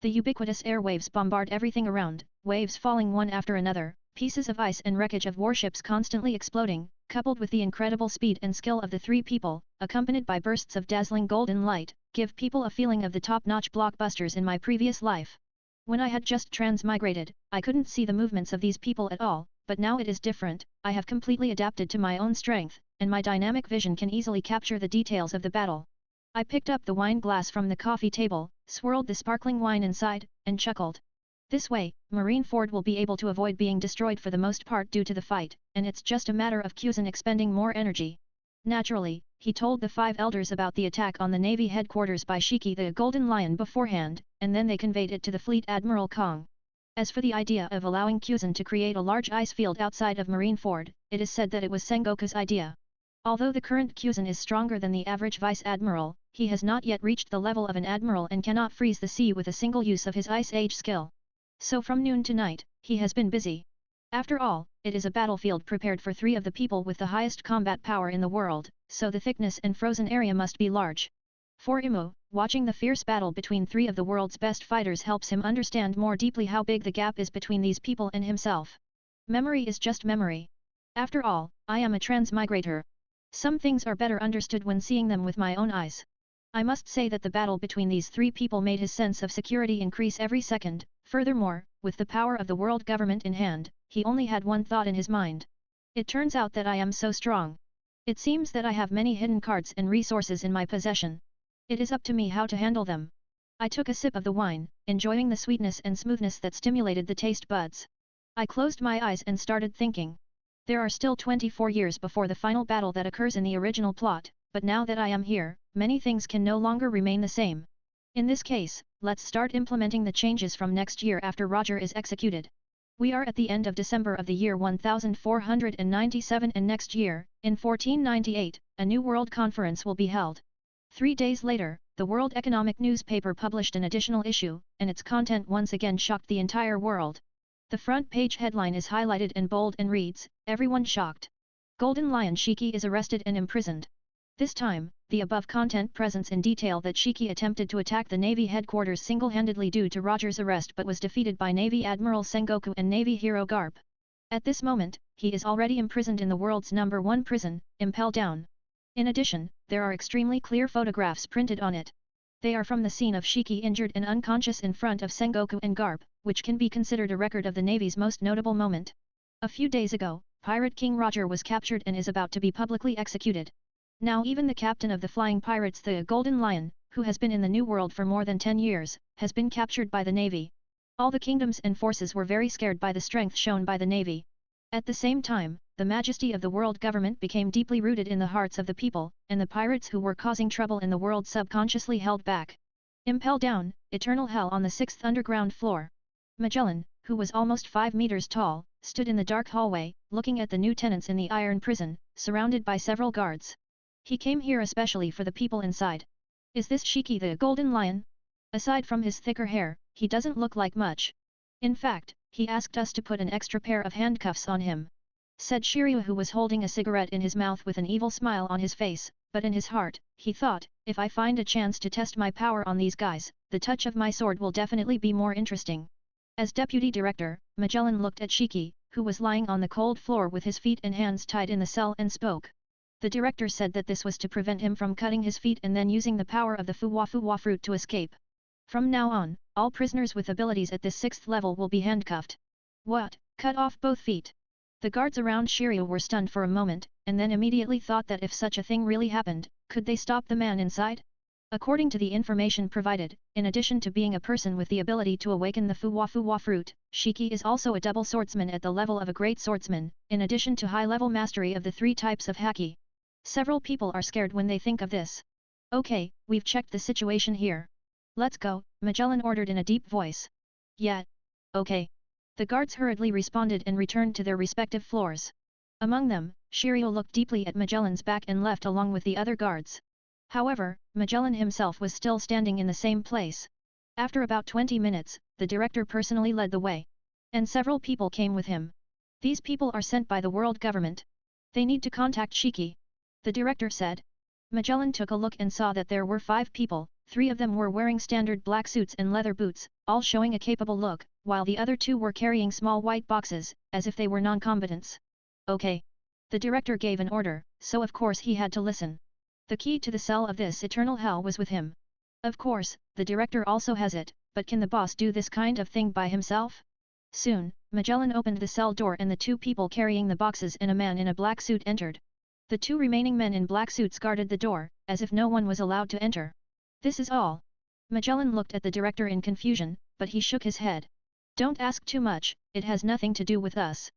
The ubiquitous airwaves bombard everything around, waves falling one after another, pieces of ice and wreckage of warships constantly exploding, coupled with the incredible speed and skill of the 3 people, accompanied by bursts of dazzling golden light, give people a feeling of the top-notch blockbusters in my previous life. When I had just transmigrated, I couldn't see the movements of these people at all, but now it is different. I have completely adapted to my own strength, and my dynamic vision can easily capture the details of the battle. I picked up the wine glass from the coffee table, swirled the sparkling wine inside, and chuckled. This way, Marineford will be able to avoid being destroyed for the most part due to the fight, and it's just a matter of Kuzan expending more energy. Naturally, he told the 5 elders about the attack on the Navy headquarters by Shiki the Golden Lion beforehand, and then they conveyed it to the Fleet Admiral Kong. As for the idea of allowing Kuzan to create a large ice field outside of Marineford, it is said that it was Sengoku's idea. Although the current Kuzan is stronger than the average Vice Admiral, he has not yet reached the level of an Admiral and cannot freeze the sea with a single use of his Ice Age skill. So from noon to night, he has been busy. After all, it is a battlefield prepared for 3 of the people with the highest combat power in the world, so the thickness and frozen area must be large. For Imu, watching the fierce battle between 3 of the world's best fighters helps him understand more deeply how big the gap is between these people and himself. Memory is just memory. After all, I am a transmigrator. Some things are better understood when seeing them with my own eyes. I must say that the battle between these 3 people made his sense of security increase every second. Furthermore, with the power of the world government in hand, he only had one thought in his mind. It turns out that I am so strong. It seems that I have many hidden cards and resources in my possession. It is up to me how to handle them. I took a sip of the wine, enjoying the sweetness and smoothness that stimulated the taste buds. I closed my eyes and started thinking. There are still 24 years before the final battle that occurs in the original plot, but now that I am here, many things can no longer remain the same. In this case, let's start implementing the changes from next year after Roger is executed. We are at the end of December of the year 1497 and next year, in 1498, a new world conference will be held. 3 days later, the World Economic newspaper published an additional issue, and its content once again shocked the entire world. The front page headline is highlighted in bold and reads, "Everyone shocked. Golden Lion Shiki is arrested and imprisoned." This time, the above content presents in detail that Shiki attempted to attack the Navy headquarters single-handedly due to Roger's arrest but was defeated by Navy Admiral Sengoku and Navy hero Garp. At this moment, he is already imprisoned in the world's #1 prison, Impel Down. In addition, there are extremely clear photographs printed on it. They are from the scene of Shiki injured and unconscious in front of Sengoku and Garp, which can be considered a record of the Navy's most notable moment. A few days ago, Pirate King Roger was captured and is about to be publicly executed. Now even the captain of the flying pirates, the Golden Lion, who has been in the New World for more than 10 years, has been captured by the Navy. All the kingdoms and forces were very scared by the strength shown by the Navy. At the same time, the majesty of the world government became deeply rooted in the hearts of the people, and the pirates who were causing trouble in the world subconsciously held back. Impel Down, eternal hell on the 6th underground floor. Magellan, who was almost 5 meters tall, stood in the dark hallway, looking at the new tenants in the iron prison, surrounded by several guards. He came here especially for the people inside. Is this Shiki the Golden Lion? Aside from his thicker hair, he doesn't look like much. In fact, he asked us to put an extra pair of handcuffs on him. Said Shiryu, who was holding a cigarette in his mouth with an evil smile on his face, but in his heart, he thought, if I find a chance to test my power on these guys, the touch of my sword will definitely be more interesting. As deputy director, Magellan looked at Shiki, who was lying on the cold floor with his feet and hands tied in the cell, and spoke. The director said that this was to prevent him from cutting his feet and then using the power of the Fuwa fruit to escape. From now on, all prisoners with abilities at this 6th level will be handcuffed. What? Cut off both feet? The guards around Shiryu were stunned for a moment, and then immediately thought that if such a thing really happened, could they stop the man inside? According to the information provided, in addition to being a person with the ability to awaken the Fuwa fruit, Shiki is also a double swordsman at the level of a great swordsman, in addition to high-level mastery of the 3 types of haki. Several people are scared when they think of this. Okay, we've checked the situation here. Let's go, Magellan ordered in a deep voice. Yeah. Okay. The guards hurriedly responded and returned to their respective floors. Among them, Shiryu looked deeply at Magellan's back and left along with the other guards. However, Magellan himself was still standing in the same place. After about 20 minutes, the director personally led the way. And several people came with him. These people are sent by the world government. They need to contact Shiki. The director said. Magellan took a look and saw that there were 5 people, 3 of them were wearing standard black suits and leather boots, all showing a capable look, while the other 2 were carrying small white boxes, as if they were non-combatants. Okay. The director gave an order, so of course he had to listen. The key to the cell of this eternal hell was with him. Of course, the director also has it, but can the boss do this kind of thing by himself? Soon, Magellan opened the cell door and the two people carrying the boxes and a man in a black suit entered. The two remaining men in black suits guarded the door, as if no one was allowed to enter. This is all. Magellan looked at the director in confusion, but he shook his head. Don't ask too much, it has nothing to do with us.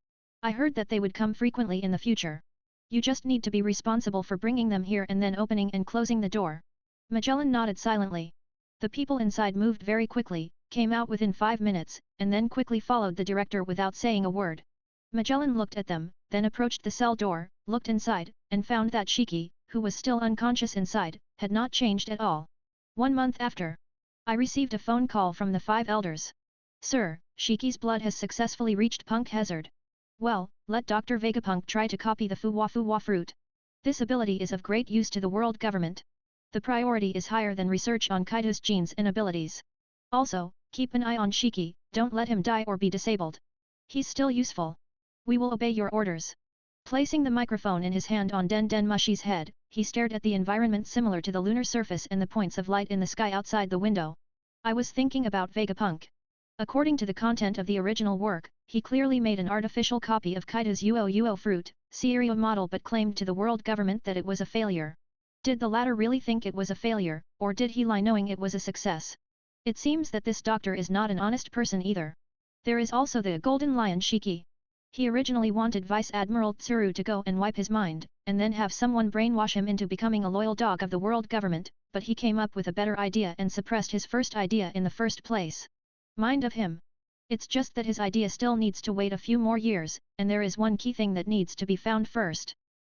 I heard that they would come frequently in the future. You just need to be responsible for bringing them here and then opening and closing the door. Magellan nodded silently. The people inside moved very quickly, came out within 5 minutes, and then quickly followed the director without saying a word. Magellan looked at them, then approached the cell door, looked inside, and found that Shiki, who was still unconscious inside, had not changed at all. 1 month after, I received a phone call from the 5 elders. Sir, Shiki's blood has successfully reached Punk Hazard. Well, let Dr. Vegapunk try to copy the Fuwa fruit. This ability is of great use to the world government. The priority is higher than research on Kaito's genes and abilities. Also, keep an eye on Shiki, don't let him die or be disabled. He's still useful. We will obey your orders. Placing the microphone in his hand on Den Den Mushi's head, he stared at the environment similar to the lunar surface and the points of light in the sky outside the window. I was thinking about Vegapunk. According to the content of the original work, he clearly made an artificial copy of Kaito's Uo fruit, Serio model, but claimed to the world government that it was a failure. Did the latter really think it was a failure, or did he lie knowing it was a success? It seems that this doctor is not an honest person either. There is also the Golden Lion Shiki. He originally wanted Vice Admiral Tsuru to go and wipe his mind, and then have someone brainwash him into becoming a loyal dog of the world government, but he came up with a better idea and suppressed his first idea in the first place. Mind of him. It's just that his idea still needs to wait a few more years, and there is one key thing that needs to be found first.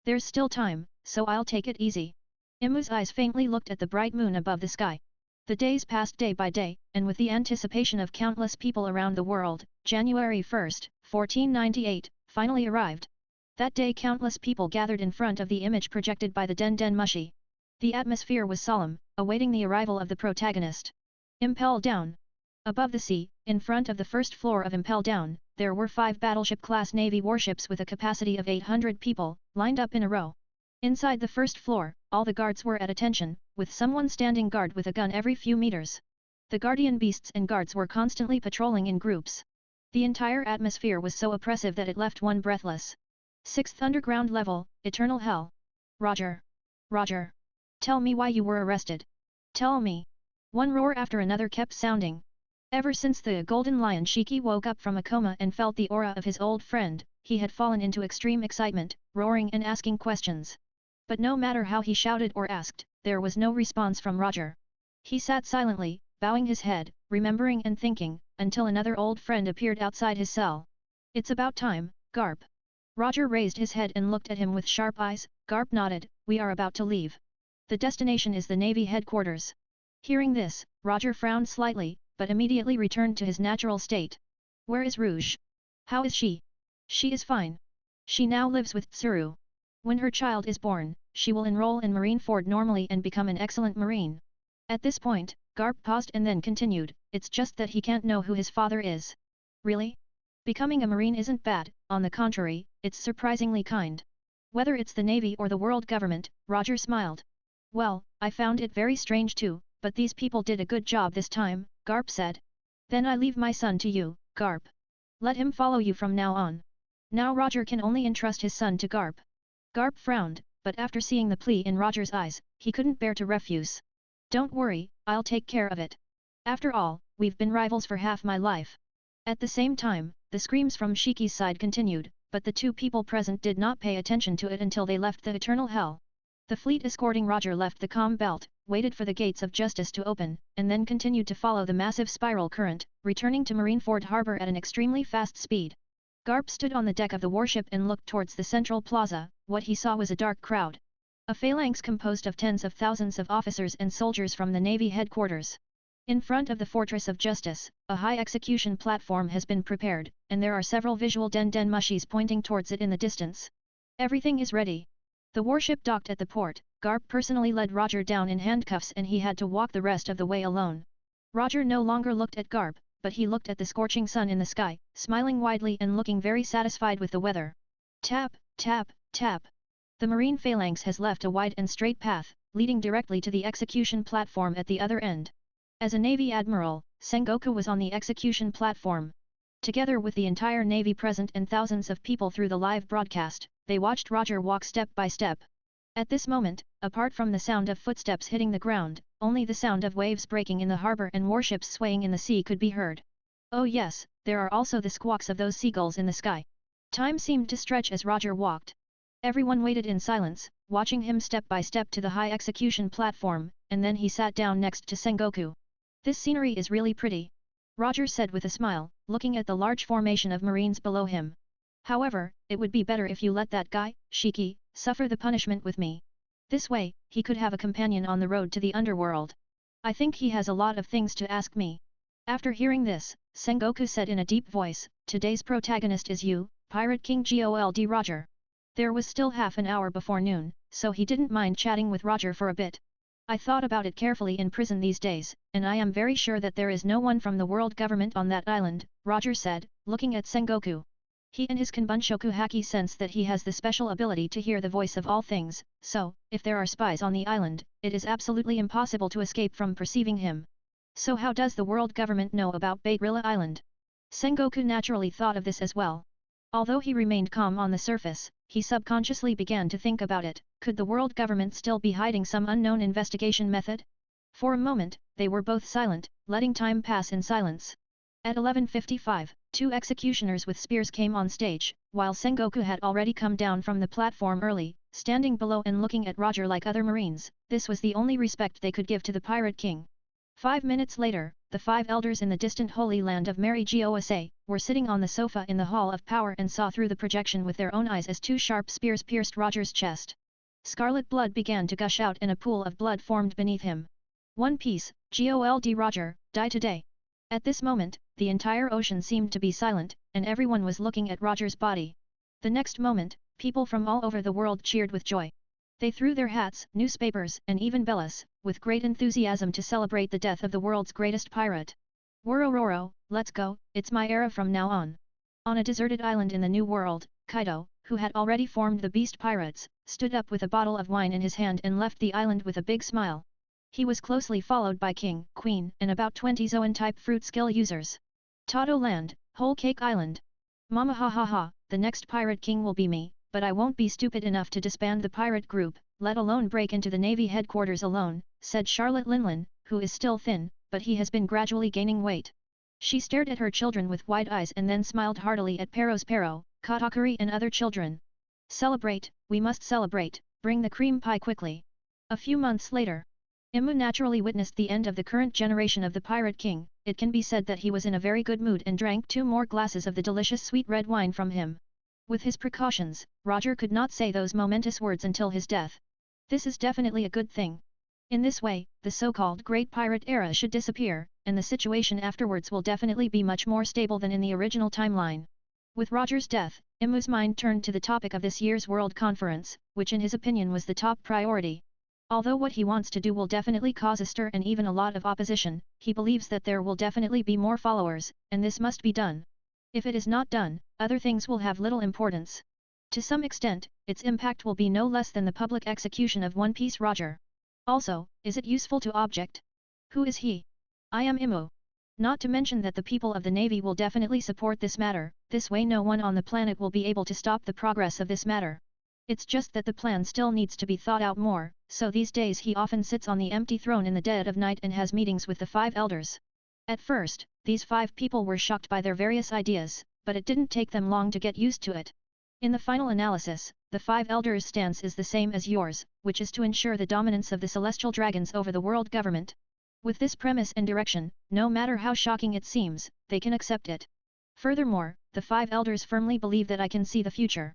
There's still time, so I'll take it easy. Imu's eyes faintly looked at the bright moon above the sky. The days passed day by day, and with the anticipation of countless people around the world, January 1, 1498, finally arrived. That day countless people gathered in front of the image projected by the Den Den Mushi. The atmosphere was solemn, awaiting the arrival of the protagonist. Impel Down. Above the sea, in front of the first floor of Impel Down, there were 5 battleship-class Navy warships with a capacity of 800 people, lined up in a row. Inside the first floor, all the guards were at attention, with someone standing guard with a gun every few meters. The guardian beasts and guards were constantly patrolling in groups. The entire atmosphere was so oppressive that it left one breathless. 6th underground level, Eternal Hell. Roger. Roger. Tell me why you were arrested. Tell me. One roar after another kept sounding. Ever since the Golden Lion Shiki woke up from a coma and felt the aura of his old friend, he had fallen into extreme excitement, roaring and asking questions. But no matter how he shouted or asked, there was no response from Roger. He sat silently, bowing his head, remembering and thinking, until another old friend appeared outside his cell. It's about time, Garp. Roger raised his head and looked at him with sharp eyes. Garp nodded, we are about to leave. The destination is the Navy headquarters. Hearing this, Roger frowned slightly, but immediately returned to his natural state. Where is Rouge? How is she? She is fine. She now lives with Tsuru. When her child is born, she will enroll in Marineford normally and become an excellent Marine. At this point, Garp paused and then continued, it's just that he can't know who his father is. Really? Becoming a Marine isn't bad, on the contrary, it's surprisingly kind. Whether it's the Navy or the world government, Roger smiled. Well, I found it very strange too, but these people did a good job this time, Garp said. Then I leave my son to you, Garp. Let him follow you from now on. Now Roger can only entrust his son to Garp. Garp frowned, but after seeing the plea in Roger's eyes, he couldn't bear to refuse. Don't worry, I'll take care of it. After all, we've been rivals for half my life. At the same time, the screams from Shiki's side continued, but the two people present did not pay attention to it until they left the Eternal Hell. The fleet escorting Roger left the calm belt, waited for the gates of justice to open, and then continued to follow the massive spiral current, returning to Marineford Harbor at an extremely fast speed. Garp stood on the deck of the warship and looked towards the central plaza. What he saw was a dark crowd. A phalanx composed of tens of thousands of officers and soldiers from the Navy headquarters. In front of the Fortress of Justice, a high execution platform has been prepared, and there are several visual Den Den Mushis pointing towards it in the distance. Everything is ready. The warship docked at the port. Garp personally led Roger down in handcuffs and he had to walk the rest of the way alone. Roger no longer looked at Garp, but he looked at the scorching sun in the sky, smiling widely and looking very satisfied with the weather. Tap, tap, tap. The Marine phalanx has left a wide and straight path, leading directly to the execution platform at the other end. As a Navy admiral, Sengoku was on the execution platform. Together with the entire Navy present and thousands of people through the live broadcast, they watched Roger walk step by step. At this moment, apart from the sound of footsteps hitting the ground, only the sound of waves breaking in the harbor and warships swaying in the sea could be heard. Oh yes, there are also the squawks of those seagulls in the sky. Time seemed to stretch as Roger walked. Everyone waited in silence, watching him step by step to the high execution platform, and then he sat down next to Sengoku. This scenery is really pretty, Roger said with a smile, looking at the large formation of marines below him. However, it would be better if you let that guy, Shiki, suffer the punishment with me. This way, he could have a companion on the road to the underworld. I think he has a lot of things to ask me. After hearing this, Sengoku said in a deep voice, today's protagonist is you, Pirate King Gold Roger. There was still half an hour before noon, so he didn't mind chatting with Roger for a bit. I thought about it carefully in prison these days, and I am very sure that there is no one from the world government on that island, Roger said, looking at Sengoku. He and his Kanbunshoku haki sense that he has the special ability to hear the voice of all things, so, if there are spies on the island, it is absolutely impossible to escape from perceiving him. So how does the world government know about Baitrilla Island? Sengoku naturally thought of this as well. Although he remained calm on the surface, he subconsciously began to think about it. Could the world government still be hiding some unknown investigation method? For a moment, they were both silent, letting time pass in silence. At 11:55, two executioners with spears came on stage, while Sengoku had already come down from the platform early, standing below and looking at Roger like other marines. This was the only respect they could give to the Pirate King. 5 minutes later, the 5 elders in the distant holy land of Mary Gosa were sitting on the sofa in the Hall of Power and saw through the projection with their own eyes as two sharp spears pierced Roger's chest. Scarlet blood began to gush out and a pool of blood formed beneath him. One Piece, Gold Roger, die today. At this moment, the entire ocean seemed to be silent, and everyone was looking at Roger's body. The next moment, people from all over the world cheered with joy. They threw their hats, newspapers, and even bells, with great enthusiasm to celebrate the death of the world's greatest pirate. Worororo, let's go, it's my era from now on. On a deserted island in the New World, Kaido, who had already formed the Beast Pirates, stood up with a bottle of wine in his hand and left the island with a big smile. He was closely followed by King, Queen, and about 20 Zoan-type fruit skill users. Todo Land, Whole Cake Island. Mama ha ha ha, the next Pirate King will be me, but I won't be stupid enough to disband the pirate group, let alone break into the Navy headquarters alone, said Charlotte Linlin, who is still thin, but he has been gradually gaining weight. She stared at her children with wide eyes and then smiled heartily at Pero, Katakuri and other children. Celebrate, we must celebrate, bring the cream pie quickly. A few months later, Imu naturally witnessed the end of the current generation of the Pirate King. It can be said that he was in a very good mood and drank 2 more glasses of the delicious sweet red wine from him. With his precautions, Roger could not say those momentous words until his death. This is definitely a good thing. In this way, the so-called Great Pirate Era should disappear, and the situation afterwards will definitely be much more stable than in the original timeline. With Roger's death, Imu's mind turned to the topic of this year's World Conference, which in his opinion was the top priority. Although what he wants to do will definitely cause a stir and even a lot of opposition, he believes that there will definitely be more followers, and this must be done. If it is not done, other things will have little importance. To some extent, its impact will be no less than the public execution of One Piece Roger. Also, is it useful to object? Who is he? I am Imu. Not to mention that the people of the Navy will definitely support this matter, this way no one on the planet will be able to stop the progress of this matter. It's just that the plan still needs to be thought out more, so these days he often sits on the empty throne in the dead of night and has meetings with the 5 elders. At first, these 5 people were shocked by their various ideas, but it didn't take them long to get used to it. In the final analysis, the 5 elders' stance is the same as yours, which is to ensure the dominance of the celestial dragons over the world government. With this premise and direction, no matter how shocking it seems, they can accept it. Furthermore, the 5 elders firmly believe that I can see the future.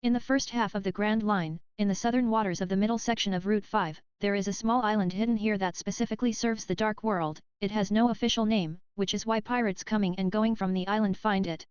In the first half of the Grand Line, in the southern waters of the middle section of Route 5, there is a small island hidden here that specifically serves the Dark World. It has no official name, which is why pirates coming and going from the island find it.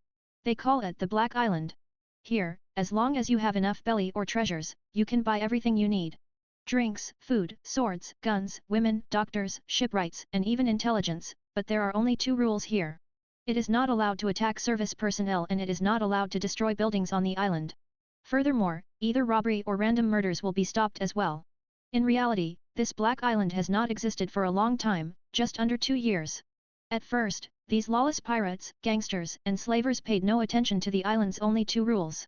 They call it the Black Island. Here, as long as you have enough belly or treasures, you can buy everything you need. Drinks, food, swords, guns, women, doctors, shipwrights, and even intelligence, but there are only 2 rules here. It is not allowed to attack service personnel and it is not allowed to destroy buildings on the island. Furthermore, either robbery or random murders will be stopped as well. In reality, this Black Island has not existed for a long time, just under 2 years. At first, These lawless pirates, gangsters, and slavers paid no attention to the island's only 2 rules.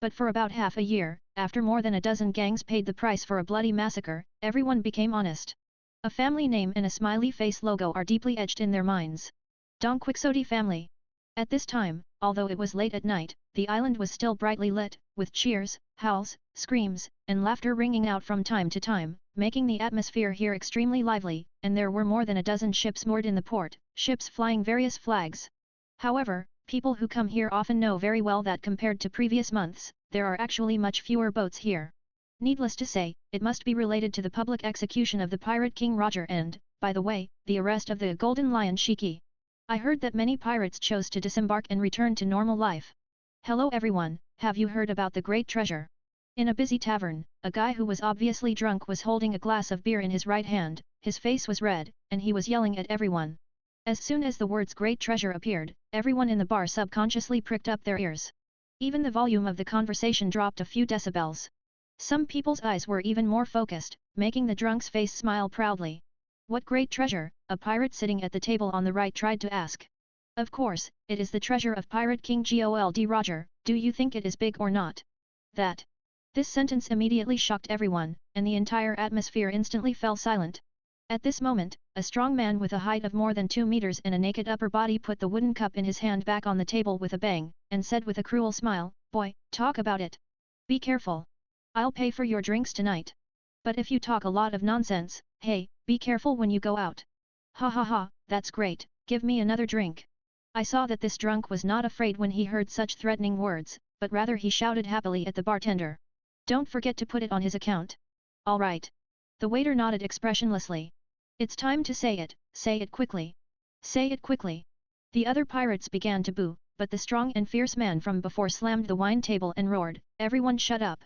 But for about half a year, after more than a dozen gangs paid the price for a bloody massacre, everyone became honest. A family name and a smiley face logo are deeply etched in their minds. Dong Quixote family. At this time, although it was late at night, the island was still brightly lit, with cheers, howls, screams, and laughter ringing out from time to time, making the atmosphere here extremely lively, and there were more than a dozen ships moored in the port, ships flying various flags. However, people who come here often know very well that compared to previous months, there are actually much fewer boats here. Needless to say, it must be related to the public execution of the Pirate King Roger and, by the way, the arrest of the Golden Lion Shiki. I heard that many pirates chose to disembark and return to normal life. Hello everyone, have you heard about the great treasure? In a busy tavern, a guy who was obviously drunk was holding a glass of beer in his right hand, his face was red, and he was yelling at everyone. As soon as the words great treasure appeared, everyone in the bar subconsciously pricked up their ears. Even the volume of the conversation dropped a few decibels. Some people's eyes were even more focused, making the drunk's face smile proudly. What great treasure? A pirate sitting at the table on the right tried to ask. Of course, it is the treasure of Pirate King Gold Roger, do you think it is big or not? That. This sentence immediately shocked everyone, and the entire atmosphere instantly fell silent. At this moment, a strong man with a height of more than 2 meters and a naked upper body put the wooden cup in his hand back on the table with a bang, and said with a cruel smile, "Boy, talk about it. Be careful. I'll pay for your drinks tonight. But if you talk a lot of nonsense, hey, be careful when you go out." Ha ha ha, that's great, give me another drink. I saw that this drunk was not afraid when he heard such threatening words, but rather he shouted happily at the bartender. Don't forget to put it on his account. All right. The waiter nodded expressionlessly. It's time to say it quickly. Say it quickly. The other pirates began to boo, but the strong and fierce man from before slammed the wine table and roared, "Everyone shut up."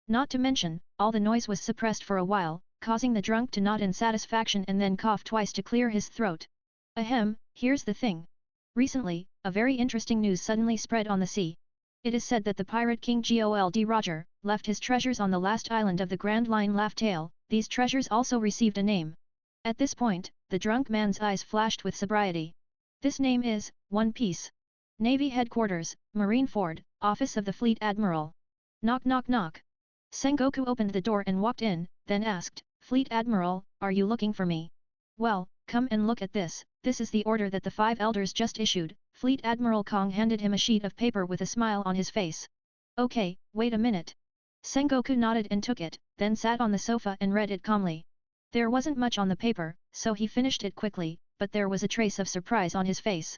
Not to mention, all the noise was suppressed for a while, causing the drunk to nod in satisfaction and then cough twice to clear his throat. Ahem, here's the thing. Recently, a very interesting news suddenly spread on the sea. It is said that the Pirate King Gold Roger left his treasures on the last island of the Grand Line Laugh Tale. These treasures also received a name. At this point, the drunk man's eyes flashed with sobriety. This name is One Piece. Navy Headquarters, Marineford, Office of the Fleet Admiral. Knock knock knock. Sengoku opened the door and walked in, then asked, "Fleet Admiral, are you looking for me?" "Well, come and look at this, this is the order that the 5 elders just issued." Fleet Admiral Kong handed him a sheet of paper with a smile on his face. "Okay, wait a minute." Sengoku nodded and took it, then sat on the sofa and read it calmly. There wasn't much on the paper, so he finished it quickly, but there was a trace of surprise on his face.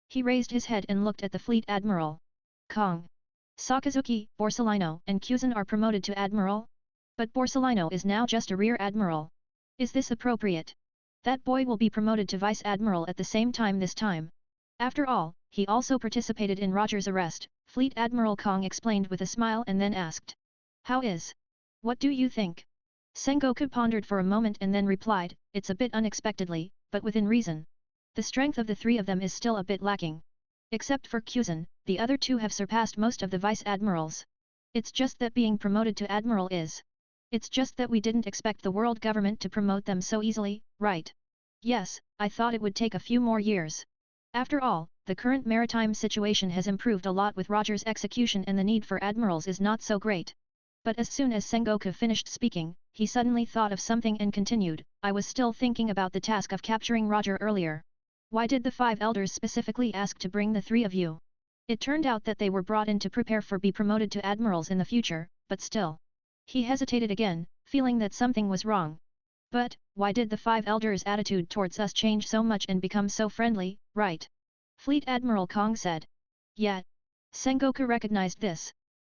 He raised his head and looked at the Fleet Admiral. "Kong. Sakazuki, Borsellino and Kuzan are promoted to Admiral? But Borsellino is now just a Rear Admiral. Is this appropriate? That boy will be promoted to Vice Admiral at the same time this time. After all, he also participated in Roger's arrest," Fleet Admiral Kong explained with a smile and then asked. "How is? What do you think?" Sengoku pondered for a moment and then replied, "It's a bit unexpectedly, but within reason. The strength of the 3 of them is still a bit lacking. Except for Kuzan, the other 2 have surpassed most of the Vice Admirals. It's just that being promoted to Admiral is. It's just that we didn't expect the world government to promote them so easily, right? Yes, I thought it would take a few more years. After all, the current maritime situation has improved a lot with Roger's execution and the need for admirals is not so great." But as soon as Sengoku finished speaking, he suddenly thought of something and continued, "I was still thinking about the task of capturing Roger earlier. Why did the 5 elders specifically ask to bring the 3 of you? It turned out that they were brought in to prepare for be promoted to admirals in the future, but still." He hesitated again, feeling that something was wrong. "But, why did the 5 elders' attitude towards us change so much and become so friendly, right?" Fleet Admiral Kong said. "Yeah." Sengoku recognized this.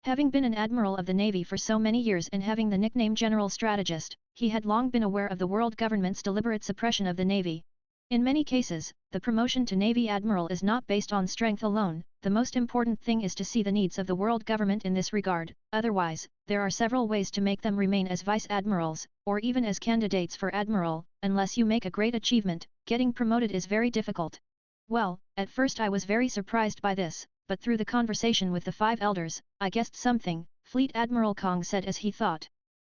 Having been an admiral of the Navy for so many years and having the nickname General Strategist, he had long been aware of the world government's deliberate suppression of the Navy. In many cases, the promotion to Navy Admiral is not based on strength alone, the most important thing is to see the needs of the world government in this regard, otherwise, there are several ways to make them remain as Vice Admirals, or even as candidates for Admiral. Unless you make a great achievement, getting promoted is very difficult. Well, at first I was very surprised by this, but through the conversation with the 5 elders, I guessed something, Fleet Admiral Kong said as he thought.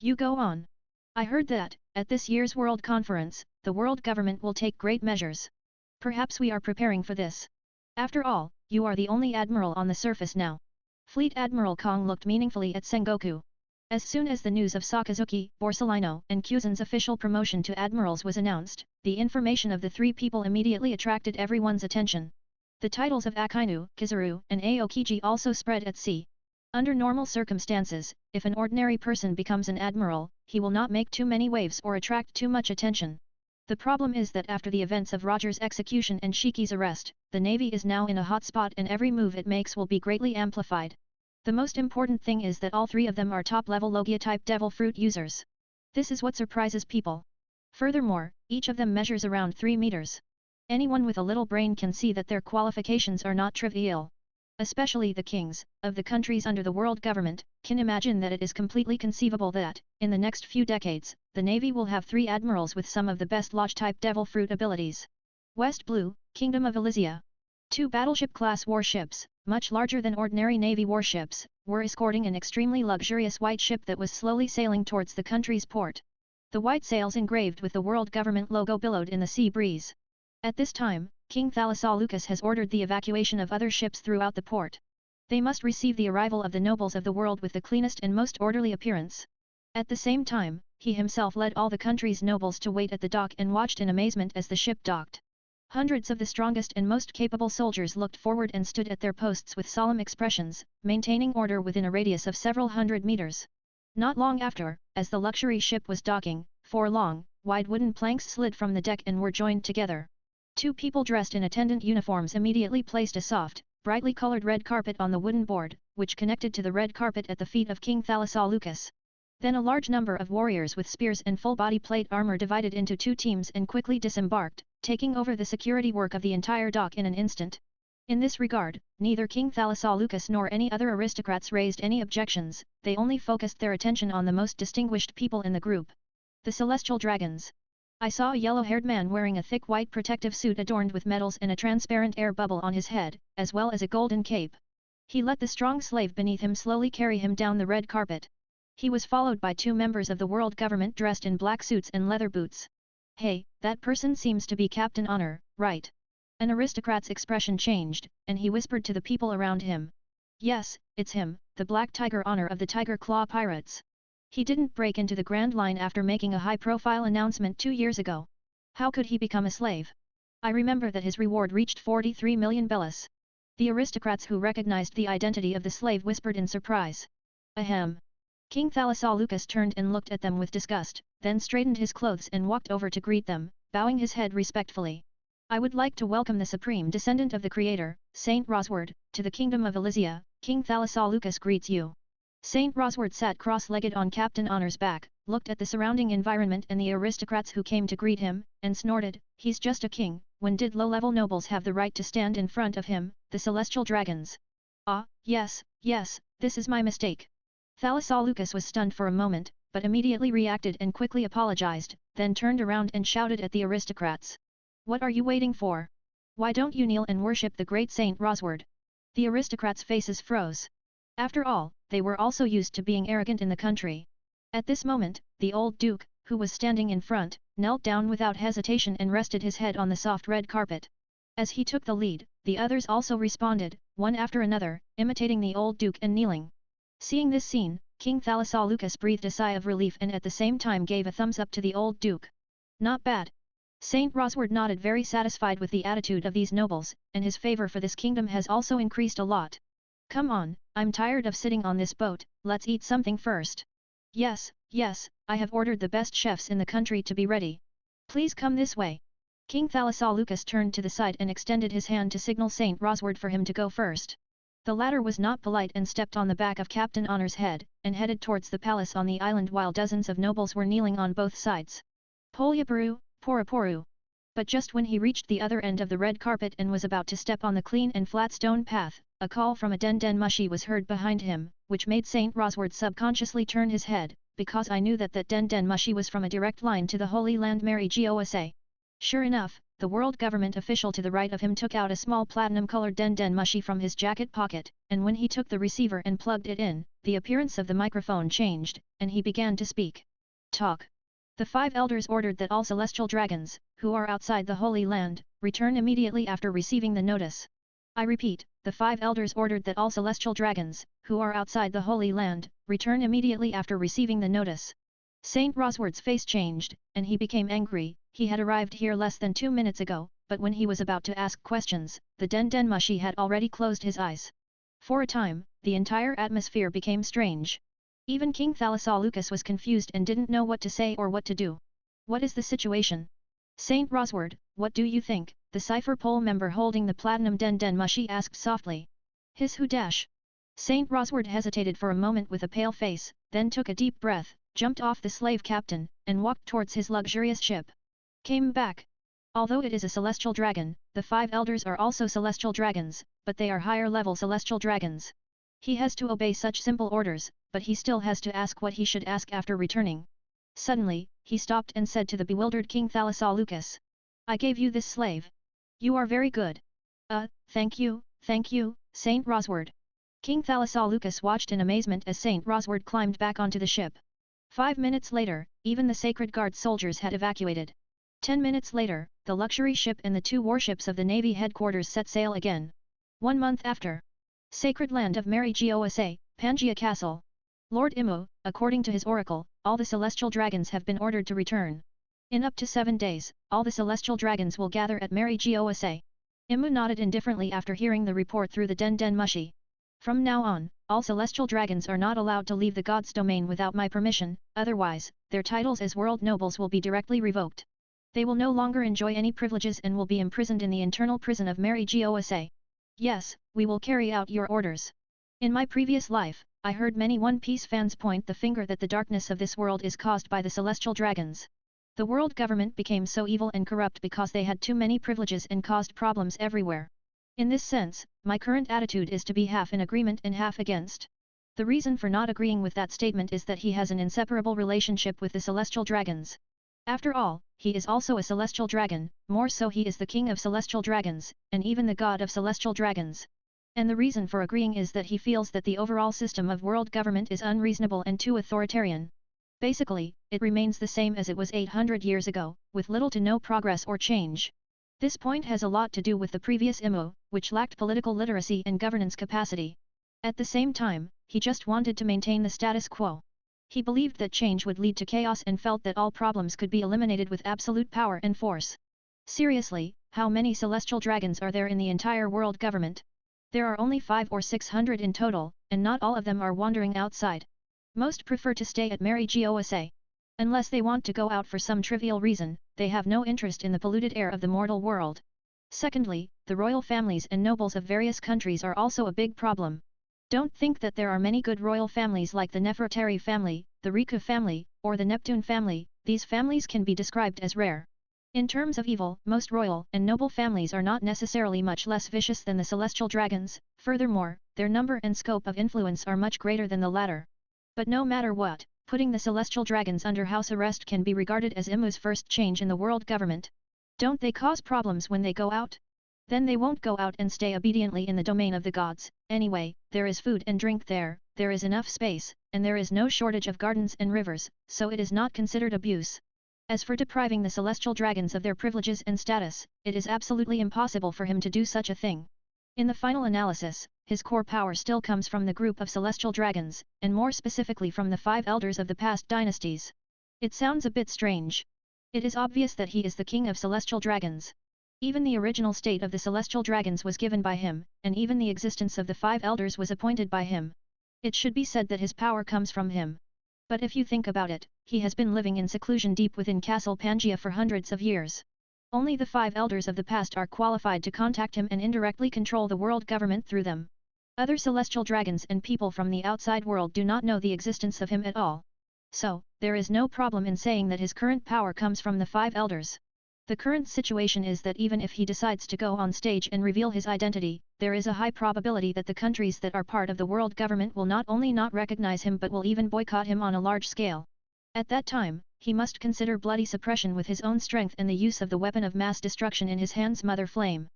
"You go on. I heard that, at this year's World Conference, the world government will take great measures. Perhaps we are preparing for this. After all, you are the only admiral on the surface now. Fleet Admiral Kong looked meaningfully at Sengoku. As soon as the news of Sakazuki, Borsellino, and Kuzan's official promotion to admirals was announced, the information of the three people immediately attracted everyone's attention. The titles of Akainu, Kizaru, and Aokiji also spread at sea. Under normal circumstances, if an ordinary person becomes an admiral, he will not make too many waves or attract too much attention. The problem is that after the events of Roger's execution and Shiki's arrest, the Navy is now in a hot spot and every move it makes will be greatly amplified. The most important thing is that all three of them are top-level Logia-type devil fruit users. This is what surprises people. Furthermore, each of them measures around 3 meters. Anyone with a little brain can see that their qualifications are not trivial. Especially the kings, of the countries under the world government, can imagine that it is completely conceivable that, in the next few decades, the Navy will have 3 admirals with some of the best Lodge-type devil fruit abilities. West Blue, Kingdom of Elysia. 2 battleship-class warships, much larger than ordinary Navy warships, were escorting an extremely luxurious white ship that was slowly sailing towards the country's port. The white sails engraved with the world government logo billowed in the sea breeze. At this time, King Thalassolucus has ordered the evacuation of other ships throughout the port. They must receive the arrival of the nobles of the world with the cleanest and most orderly appearance. At the same time, he himself led all the country's nobles to wait at the dock and watched in amazement as the ship docked. Hundreds of the strongest and most capable soldiers looked forward and stood at their posts with solemn expressions, maintaining order within a radius of several hundred meters. Not long after, as the luxury ship was docking, 4 long, wide wooden planks slid from the deck and were joined together. 2 people dressed in attendant uniforms immediately placed a soft, brightly colored red carpet on the wooden board, which connected to the red carpet at the feet of King Thalassolucus. Then a large number of warriors with spears and full-body plate armor divided into 2 teams and quickly disembarked, taking over the security work of the entire dock in an instant. In this regard, neither King Thalassolucus nor any other aristocrats raised any objections, they only focused their attention on the most distinguished people in the group. The Celestial Dragons. I saw a yellow-haired man wearing a thick white protective suit adorned with medals and a transparent air bubble on his head, as well as a golden cape. He let the strong slave beneath him slowly carry him down the red carpet. He was followed by 2 members of the world government dressed in black suits and leather boots. Hey, that person seems to be Captain Honor, right? An aristocrat's expression changed, and he whispered to the people around him. Yes, it's him, the Black Tiger Honor of the Tiger Claw Pirates. He didn't break into the Grand Line after making a high-profile announcement 2 years ago. How could he become a slave? I remember that his reward reached 43 million bellas. The aristocrats who recognized the identity of the slave whispered in surprise. Ahem. King Thalassolucus turned and looked at them with disgust, then straightened his clothes and walked over to greet them, bowing his head respectfully. I would like to welcome the supreme descendant of the Creator, Saint Rosward, to the Kingdom of Elysia. King Thalassolucus greets you. Saint Rosward sat cross-legged on Captain Honor's back, looked at the surrounding environment and the aristocrats who came to greet him, and snorted, he's just a king, when did low-level nobles have the right to stand in front of him, the celestial dragons? Ah, yes, this is my mistake. Thalassolucus was stunned for a moment, but immediately reacted and quickly apologized, then turned around and shouted at the aristocrats. What are you waiting for? Why don't you kneel and worship the great Saint Rosward? The aristocrats' faces froze. After all, they were also used to being arrogant in the country. At this moment, the old duke, who was standing in front, knelt down without hesitation and rested his head on the soft red carpet. As he took the lead, the others also responded, one after another, imitating the old duke and kneeling. Seeing this scene, King Thalassolucus breathed a sigh of relief and at the same time gave a thumbs up to the old duke. Not bad. Saint Rosward nodded, very satisfied with the attitude of these nobles, and his favor for this kingdom has also increased a lot. Come on, I'm tired of sitting on this boat, let's eat something first. Yes, I have ordered the best chefs in the country to be ready. Please come this way. King Thalassolucus turned to the side and extended his hand to signal Saint Rosward for him to go first. The latter was not polite and stepped on the back of Captain Honor's head, and headed towards the palace on the island while dozens of nobles were kneeling on both sides. Polyaparu, Poraporu. But just when he reached the other end of the red carpet and was about to step on the clean and flat stone path, a call from a Den Den Mushi was heard behind him, which made Saint Rosward subconsciously turn his head, because I knew that Den Den Mushi was from a direct line to the Holy Land Mary Gosa. Sure enough, the world government official to the right of him took out a small platinum-colored Den Den Mushi from his jacket pocket, and when he took the receiver and plugged it in, the appearance of the microphone changed, and he began to speak. Talk. The 5 elders ordered that all celestial dragons, who are outside the Holy Land, return immediately after receiving the notice. I repeat, the 5 elders ordered that all celestial dragons, who are outside the Holy Land, return immediately after receiving the notice. Saint Rosward's face changed, and he became angry. He had arrived here less than 2 minutes ago, but when he was about to ask questions, the Den Den Mushi had already closed his eyes. For a time, the entire atmosphere became strange. Even King Thalassolucus was confused and didn't know what to say or what to do. What is the situation? Saint Rosward, what do you think? The cipher pole member holding the platinum Den Den Mushi asked softly. His who dash. Saint Rosward hesitated for a moment with a pale face, then took a deep breath, jumped off the slave captain, and walked towards his luxurious ship. Came back. Although it is a celestial dragon, the 5 elders are also celestial dragons, but they are higher level celestial dragons. He has to obey such simple orders, but he still has to ask what he should ask after returning. Suddenly, he stopped and said to the bewildered King Thalassolucus. I gave you this slave. You are very good. Thank you, Saint Rosward. King Thalassolucus watched in amazement as Saint Rosward climbed back onto the ship. 5 minutes later, even the Sacred Guard soldiers had evacuated. 10 minutes later, the luxury ship and the 2 warships of the Navy headquarters set sail again. 1 month after. Sacred land of Mary Gosa, Pangaea Castle. Lord Imu, according to his oracle, all the celestial dragons have been ordered to return. In up to 7 days, all the celestial dragons will gather at Mary Gosa. Imu nodded indifferently after hearing the report through the Den Den Mushi. From now on, all celestial dragons are not allowed to leave the god's domain without my permission, otherwise, their titles as world nobles will be directly revoked. They will no longer enjoy any privileges and will be imprisoned in the internal prison of Mary Gosa. Yes, we will carry out your orders. In my previous life, I heard many One Piece fans point the finger that the darkness of this world is caused by the celestial dragons. The world government became so evil and corrupt because they had too many privileges and caused problems everywhere. In this sense, my current attitude is to be half in agreement and half against. The reason for not agreeing with that statement is that he has an inseparable relationship with the celestial dragons. After all, he is also a celestial dragon, more so he is the king of celestial dragons, and even the god of celestial dragons. And the reason for agreeing is that he feels that the overall system of world government is unreasonable and too authoritarian. Basically, it remains the same as it was 800 years ago, with little to no progress or change. This point has a lot to do with the previous Imu, which lacked political literacy and governance capacity. At the same time, he just wanted to maintain the status quo. He believed that change would lead to chaos and felt that all problems could be eliminated with absolute power and force. Seriously, how many celestial dragons are there in the entire world government? There are only 500 or 600 in total, and not all of them are wandering outside. Most prefer to stay at Mary Gosa. Unless they want to go out for some trivial reason, they have no interest in the polluted air of the mortal world. Secondly, the royal families and nobles of various countries are also a big problem. Don't think that there are many good royal families like the Nefertari family, the Riku family, or the Neptune family. These families can be described as rare. In terms of evil, most royal and noble families are not necessarily much less vicious than the celestial dragons. Furthermore, their number and scope of influence are much greater than the latter. But no matter what, putting the celestial dragons under house arrest can be regarded as Imu's first change in the world government. Don't they cause problems when they go out? Then they won't go out and stay obediently in the domain of the gods. Anyway, there is food and drink there is enough space, and there is no shortage of gardens and rivers, so it is not considered abuse. As for depriving the celestial dragons of their privileges and status, it is absolutely impossible for him to do such a thing. In the final analysis, his core power still comes from the group of celestial dragons, and more specifically from the 5 elders of the past dynasties. It sounds a bit strange. It is obvious that he is the king of celestial dragons. Even the original state of the celestial dragons was given by him, and even the existence of the 5 elders was appointed by him. It should be said that his power comes from him. But if you think about it, he has been living in seclusion deep within Castle Pangaea for hundreds of years. Only the 5 elders of the past are qualified to contact him and indirectly control the world government through them. Other celestial dragons and people from the outside world do not know the existence of him at all. So, there is no problem in saying that his current power comes from the 5 elders. The current situation is that even if he decides to go on stage and reveal his identity, there is a high probability that the countries that are part of the world government will not only not recognize him but will even boycott him on a large scale. At that time, he must consider bloody suppression with his own strength and the use of the weapon of mass destruction in his hands, Mother Flame.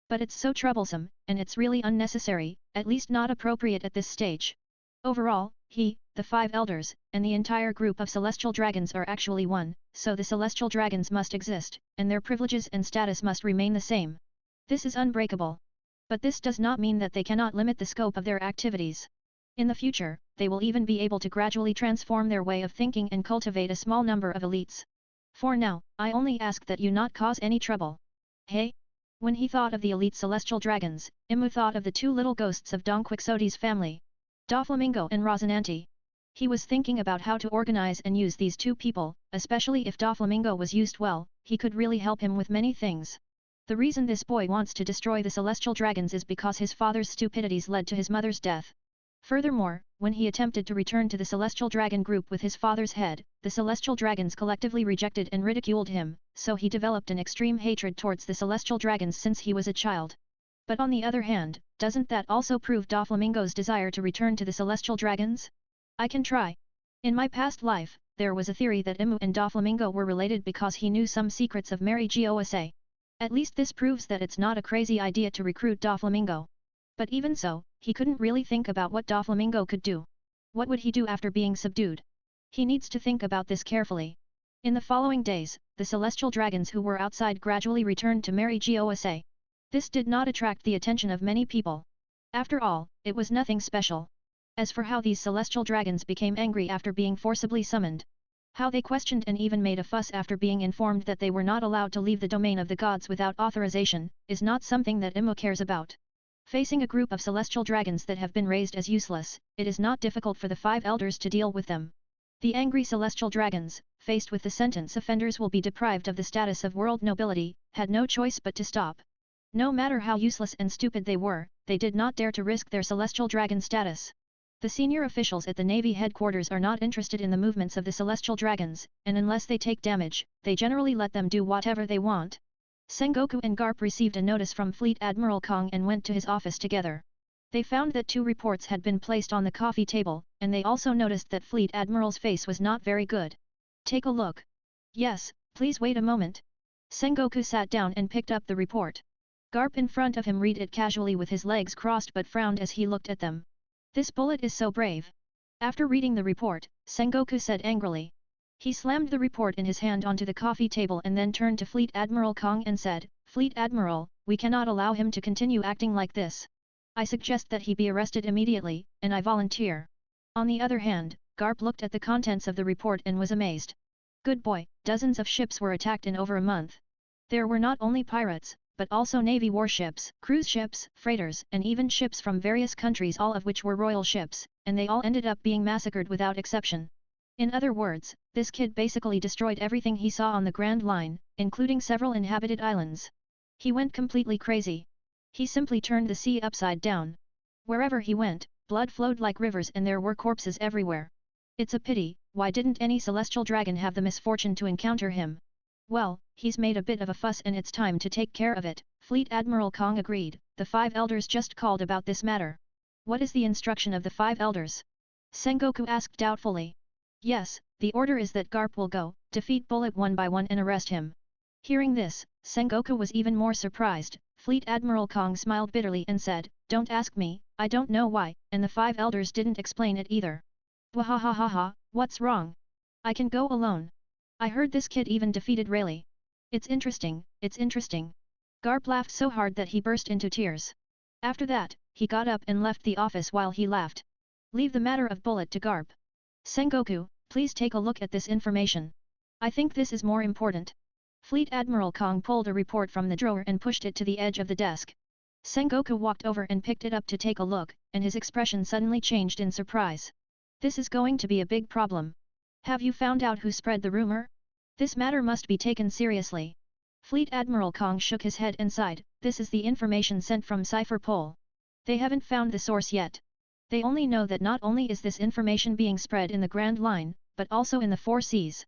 But it's so troublesome, and it's really unnecessary, at least not appropriate at this stage. Overall, he, the 5 elders, and the entire group of celestial dragons are actually one, so the celestial dragons must exist, and their privileges and status must remain the same. This is unbreakable. But this does not mean that they cannot limit the scope of their activities. In the future, they will even be able to gradually transform their way of thinking and cultivate a small number of elites. For now, I only ask that you not cause any trouble. Hey? When he thought of the elite celestial dragons, Imu thought of the 2 little ghosts of Don Quixote's family. Doflamingo and Rosinante. He was thinking about how to organize and use these 2 people, especially if Doflamingo was used well, he could really help him with many things. The reason this boy wants to destroy the celestial dragons is because his father's stupidities led to his mother's death. Furthermore, when he attempted to return to the celestial dragon group with his father's head, the celestial dragons collectively rejected and ridiculed him, so he developed an extreme hatred towards the celestial dragons since he was a child. But on the other hand, doesn't that also prove Doflamingo's desire to return to the celestial dragons? I can try. In my past life, there was a theory that Imu and Doflamingo were related because he knew some secrets of Mary Gosa. At least this proves that it's not a crazy idea to recruit Doflamingo. But even so, he couldn't really think about what Doflamingo could do. What would he do after being subdued? He needs to think about this carefully. In the following days, the celestial dragons who were outside gradually returned to Mary Gosa. This did not attract the attention of many people. After all, it was nothing special. As for how these celestial dragons became angry after being forcibly summoned, how they questioned and even made a fuss after being informed that they were not allowed to leave the domain of the gods without authorization, is not something that Imu cares about. Facing a group of celestial dragons that have been raised as useless, it is not difficult for the 5 elders to deal with them. The angry celestial dragons, faced with the sentence offenders will be deprived of the status of world nobility, had no choice but to stop. No matter how useless and stupid they were, they did not dare to risk their celestial dragon status. The senior officials at the Navy headquarters are not interested in the movements of the celestial dragons, and unless they take damage, they generally let them do whatever they want. Sengoku and Garp received a notice from Fleet Admiral Kong and went to his office together. They found that 2 reports had been placed on the coffee table, and they also noticed that Fleet Admiral's face was not very good. Take a look. Yes, please wait a moment. Sengoku sat down and picked up the report. Garp in front of him read it casually with his legs crossed but frowned as he looked at them. This bullet is so brave. After reading the report, Sengoku said angrily. He slammed the report in his hand onto the coffee table and then turned to Fleet Admiral Kong and said, Fleet Admiral, we cannot allow him to continue acting like this. I suggest that he be arrested immediately, and I volunteer. On the other hand, Garp looked at the contents of the report and was amazed. Good boy, dozens of ships were attacked in over a month. There were not only pirates, but also navy warships, cruise ships, freighters, and even ships from various countries, all of which were royal ships, and they all ended up being massacred without exception. In other words, this kid basically destroyed everything he saw on the Grand Line, including several inhabited islands. He went completely crazy. He simply turned the sea upside down. Wherever he went, blood flowed like rivers and there were corpses everywhere. It's a pity, why didn't any celestial dragon have the misfortune to encounter him? Well, he's made a bit of a fuss and it's time to take care of it, Fleet Admiral Kong agreed. The 5 elders just called about this matter. What is the instruction of the 5 elders? Sengoku asked doubtfully. Yes, the order is that Garp will go, defeat Bullet one by one and arrest him. Hearing this, Sengoku was even more surprised. Fleet Admiral Kong smiled bitterly and said, Don't ask me, I don't know why, and the 5 elders didn't explain it either. Wahahaha, what's wrong? I can go alone. I heard this kid even defeated Rayleigh. It's interesting, it's interesting. Garp laughed so hard that he burst into tears. After that, he got up and left the office while he laughed. Leave the matter of Bullet to Garp. Sengoku, please take a look at this information. I think this is more important. Fleet Admiral Kong pulled a report from the drawer and pushed it to the edge of the desk. Sengoku walked over and picked it up to take a look, and his expression suddenly changed in surprise. This is going to be a big problem. Have you found out who spread the rumor? This matter must be taken seriously. Fleet Admiral Kong shook his head and sighed. This is the information sent from Cipher Pole. They haven't found the source yet. They only know that not only is this information being spread in the Grand Line, but also in the 4 seas.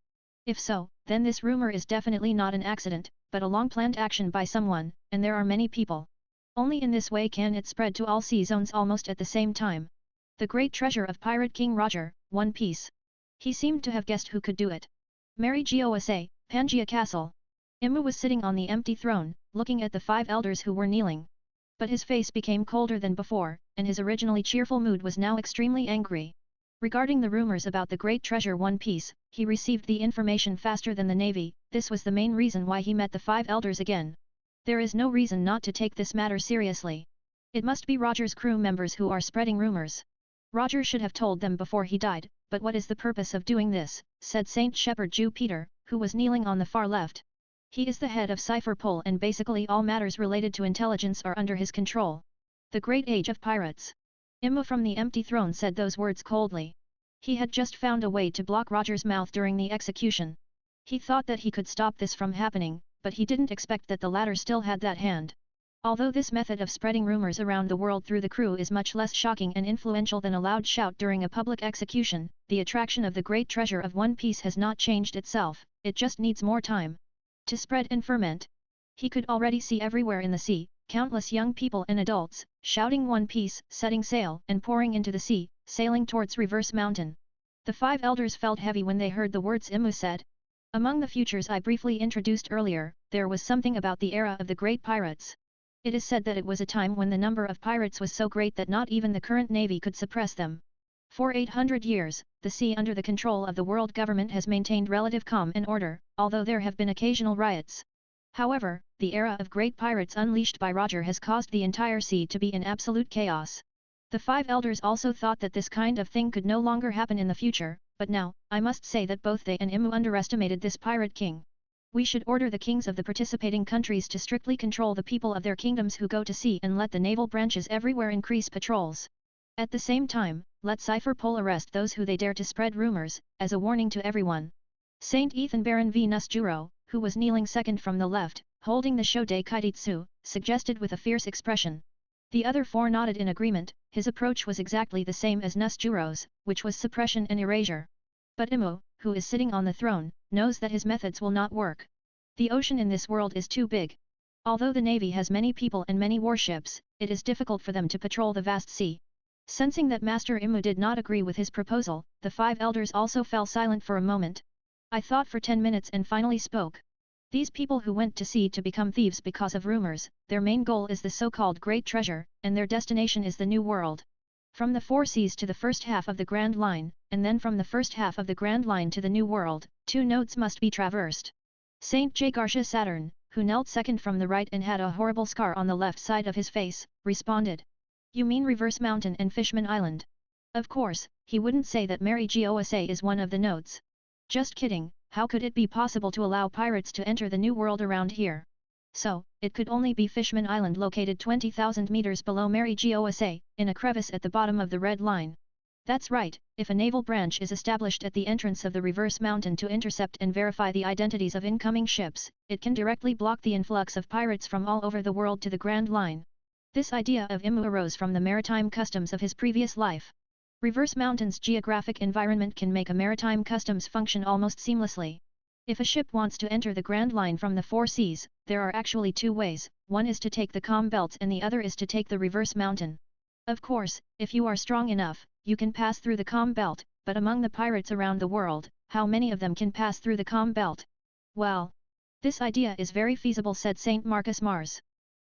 If so, then this rumor is definitely not an accident, but a long-planned action by someone, and there are many people. Only in this way can it spread to all sea zones almost at the same time. The great treasure of Pirate King Roger, One Piece. He seemed to have guessed who could do it. Mary Gosa, Pangaea Castle. Imu was sitting on the empty throne, looking at the 5 elders who were kneeling. But his face became colder than before, and his originally cheerful mood was now extremely angry. Regarding the rumors about the great treasure One Piece, he received the information faster than the navy. This was the main reason why he met the 5 elders again. There is no reason not to take this matter seriously. It must be Roger's crew members who are spreading rumors. Roger should have told them before he died, but what is the purpose of doing this, said Saint Shepherd Jew Peter, who was kneeling on the far left. He is the head of Cipher Pol and basically all matters related to intelligence are under his control. The Great Age of Pirates. Imu from the empty throne said those words coldly. He had just found a way to block Roger's mouth during the execution. He thought that he could stop this from happening, but he didn't expect that the latter still had that hand. Although this method of spreading rumors around the world through the crew is much less shocking and influential than a loud shout during a public execution, the attraction of the great treasure of One Piece has not changed itself, it just needs more time to spread and ferment. He could already see everywhere in the sea, countless young people and adults, shouting One Piece, setting sail, and pouring into the sea, sailing towards Reverse Mountain. The 5 elders felt heavy when they heard the words Imu said. Among the futures I briefly introduced earlier, there was something about the era of the great pirates. It is said that it was a time when the number of pirates was so great that not even the current navy could suppress them. For 800 years, the sea under the control of the world government has maintained relative calm and order, although there have been occasional riots. However, the era of great pirates unleashed by Roger has caused the entire sea to be in absolute chaos. The 5 elders also thought that this kind of thing could no longer happen in the future, but now, I must say that both they and Imu underestimated this pirate king. We should order the kings of the participating countries to strictly control the people of their kingdoms who go to sea and let the naval branches everywhere increase patrols. At the same time, let Cipher Pol arrest those who they dare to spread rumors, as a warning to everyone. Saint Ethan Baron V. Nusjuro, who was kneeling second from the left, holding the Shodei Kaititsu, suggested with a fierce expression. The other 4 nodded in agreement. His approach was exactly the same as Nusjuro's, which was suppression and erasure. But Imu, who is sitting on the throne, knows that his methods will not work. The ocean in this world is too big. Although the navy has many people and many warships, it is difficult for them to patrol the vast sea. Sensing that Master Imu did not agree with his proposal, the 5 elders also fell silent for a moment. I thought for 10 minutes and finally spoke. These people who went to sea to become thieves because of rumors, their main goal is the so-called Great Treasure, and their destination is the New World. From the 4 seas to the first half of the Grand Line, and then from the first half of the Grand Line to the New World, 2 nodes must be traversed. Saint J. Garcia Saturn, who knelt second from the right and had a horrible scar on the left side of his face, responded. You mean Reverse Mountain and Fishman Island? Of course, he wouldn't say that Mary Gosa is one of the nodes. Just kidding, how could it be possible to allow pirates to enter the New World around here? So, it could only be Fishman Island located 20,000 meters below Mary Gosa, in a crevice at the bottom of the Red Line. That's right, if a naval branch is established at the entrance of the Reverse Mountain to intercept and verify the identities of incoming ships, it can directly block the influx of pirates from all over the world to the Grand Line. This idea of Imu arose from the maritime customs of his previous life. Reverse Mountain's geographic environment can make a maritime customs function almost seamlessly. If a ship wants to enter the Grand Line from the 4 seas, there are actually 2 ways, one is to take the calm belts and the other is to take the Reverse Mountain. Of course, if you are strong enough, you can pass through the calm belt, but among the pirates around the world, how many of them can pass through the calm belt? Well, this idea is very feasible, said Saint Marcus Mars.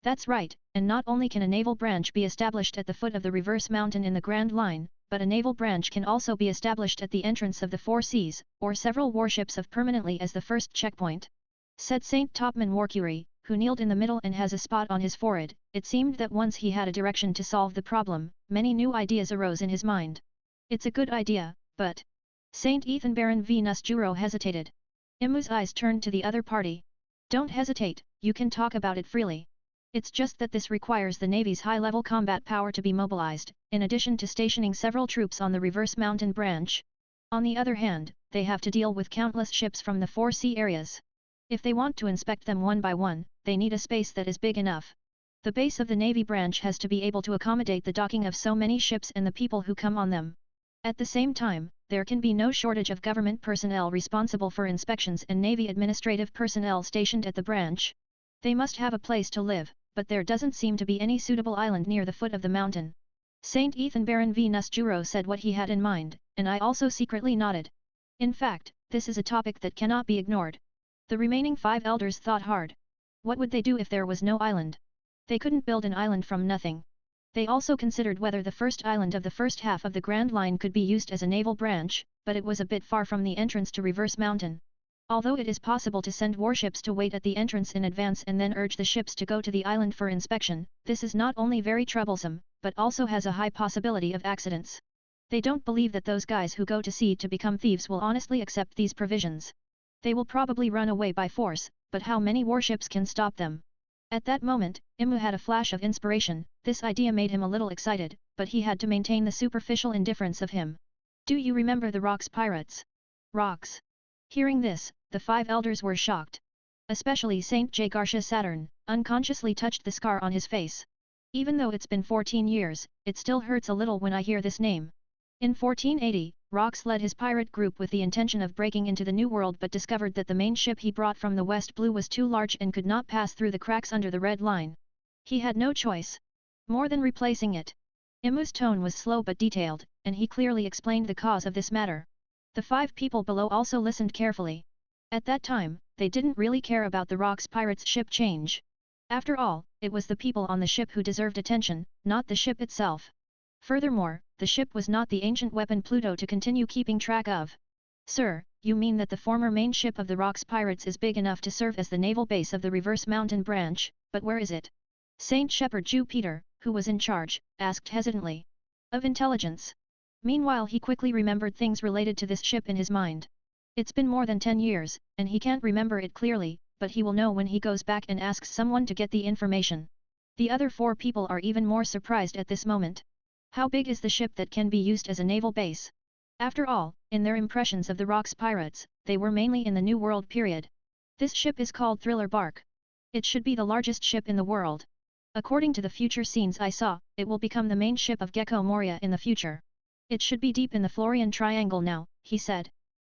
That's right, and not only can a naval branch be established at the foot of the Reverse Mountain in the Grand Line, but a naval branch can also be established at the entrance of the 4 seas, or several warships of permanently as the first checkpoint. Said Saint Topman Warcury, who kneeled in the middle and has a spot on his forehead. It seemed that once he had a direction to solve the problem, many new ideas arose in his mind. It's a good idea, but... Saint Ethan Baron V. Nusjuro hesitated. Imu's eyes turned to the other party. Don't hesitate, you can talk about it freely. It's just that this requires the Navy's high-level combat power to be mobilized, in addition to stationing several troops on the Reverse Mountain branch. On the other hand, they have to deal with countless ships from the 4 sea areas. If they want to inspect them one by one, they need a space that is big enough. The base of the Navy branch has to be able to accommodate the docking of so many ships and the people who come on them. At the same time, there can be no shortage of government personnel responsible for inspections and Navy administrative personnel stationed at the branch. They must have a place to live, but there doesn't seem to be any suitable island near the foot of the mountain. Saint Ethan Baron V. Nusjuro said what he had in mind, and I also secretly nodded. In fact, this is a topic that cannot be ignored. The remaining 5 elders thought hard. What would they do if there was no island? They couldn't build an island from nothing. They also considered whether the first island of the first half of the Grand Line could be used as a naval branch, but it was a bit far from the entrance to Reverse Mountain. Although it is possible to send warships to wait at the entrance in advance and then urge the ships to go to the island for inspection, this is not only very troublesome, but also has a high possibility of accidents. They don't believe that those guys who go to sea to become thieves will honestly accept these provisions. They will probably run away by force, but how many warships can stop them? At that moment, Imu had a flash of inspiration. This idea made him a little excited, but he had to maintain the superficial indifference of him. Do you remember the Rocks pirates? Rocks. Hearing this, the 5 elders were shocked. Especially Saint Garcia Saturn, unconsciously touched the scar on his face. Even though it's been 14 years, it still hurts a little when I hear this name. In 1480, Rocks led his pirate group with the intention of breaking into the New World but discovered that the main ship he brought from the West Blue was too large and could not pass through the cracks under the Red Line. He had no choice. More than replacing it. Imu's tone was slow but detailed, and he clearly explained the cause of this matter. The 5 people below also listened carefully. At that time, they didn't really care about the Rocks pirates' ship change. After all, it was the people on the ship who deserved attention, not the ship itself. Furthermore, the ship was not the ancient weapon Pluto to continue keeping track of. Sir, you mean that the former main ship of the Rocks pirates is big enough to serve as the naval base of the Reverse Mountain branch, but where is it? Saint Shepherd Jupiter, who was in charge, asked hesitantly. Of intelligence. Meanwhile he quickly remembered things related to this ship in his mind. It's been more than 10 years, and he can't remember it clearly, but he will know when he goes back and asks someone to get the information. The other 4 people are even more surprised at this moment. How big is the ship that can be used as a naval base? After all, in their impressions of the Rocks pirates, they were mainly in the New World period. This ship is called Thriller Bark. It should be the largest ship in the world. According to the future scenes I saw, it will become the main ship of Gecko Moria in the future. It should be deep in the Florian Triangle now, he said.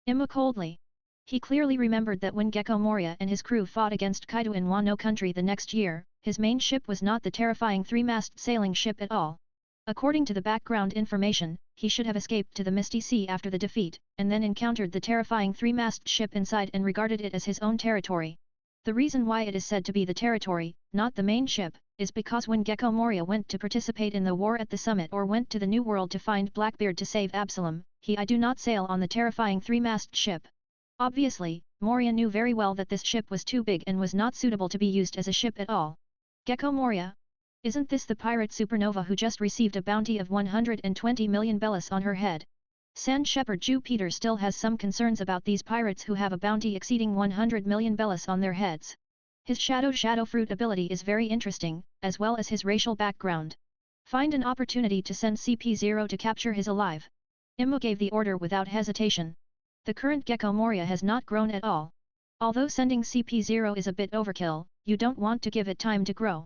Imu coldly. He clearly remembered that when Gecko Moria and his crew fought against Kaido in Wano country the next year, his main ship was not the terrifying 3-mast sailing ship at all. According to the background information, he should have escaped to the Misty Sea after the defeat, and then encountered the terrifying 3-mast ship inside and regarded it as his own territory. The reason why it is said to be the territory, not the main ship, is because when Gecko Moria went to participate in the war at the summit or went to the New World to find Blackbeard to save Absalom, I do not sail on the terrifying 3-mast ship. Obviously, Moria knew very well that this ship was too big and was not suitable to be used as a ship at all. Gecko Moria? Isn't this the pirate supernova who just received a bounty of 120 million bellis on her head? Saint Shepherd Jupiter still has some concerns about these pirates who have a bounty exceeding 100 million bellis on their heads. His shadow fruit ability is very interesting, as well as his racial background. Find an opportunity to send CP0 to capture his alive. Imu gave the order without hesitation. The current Gecko Moria has not grown at all. Although sending CP0 is a bit overkill, you don't want to give it time to grow.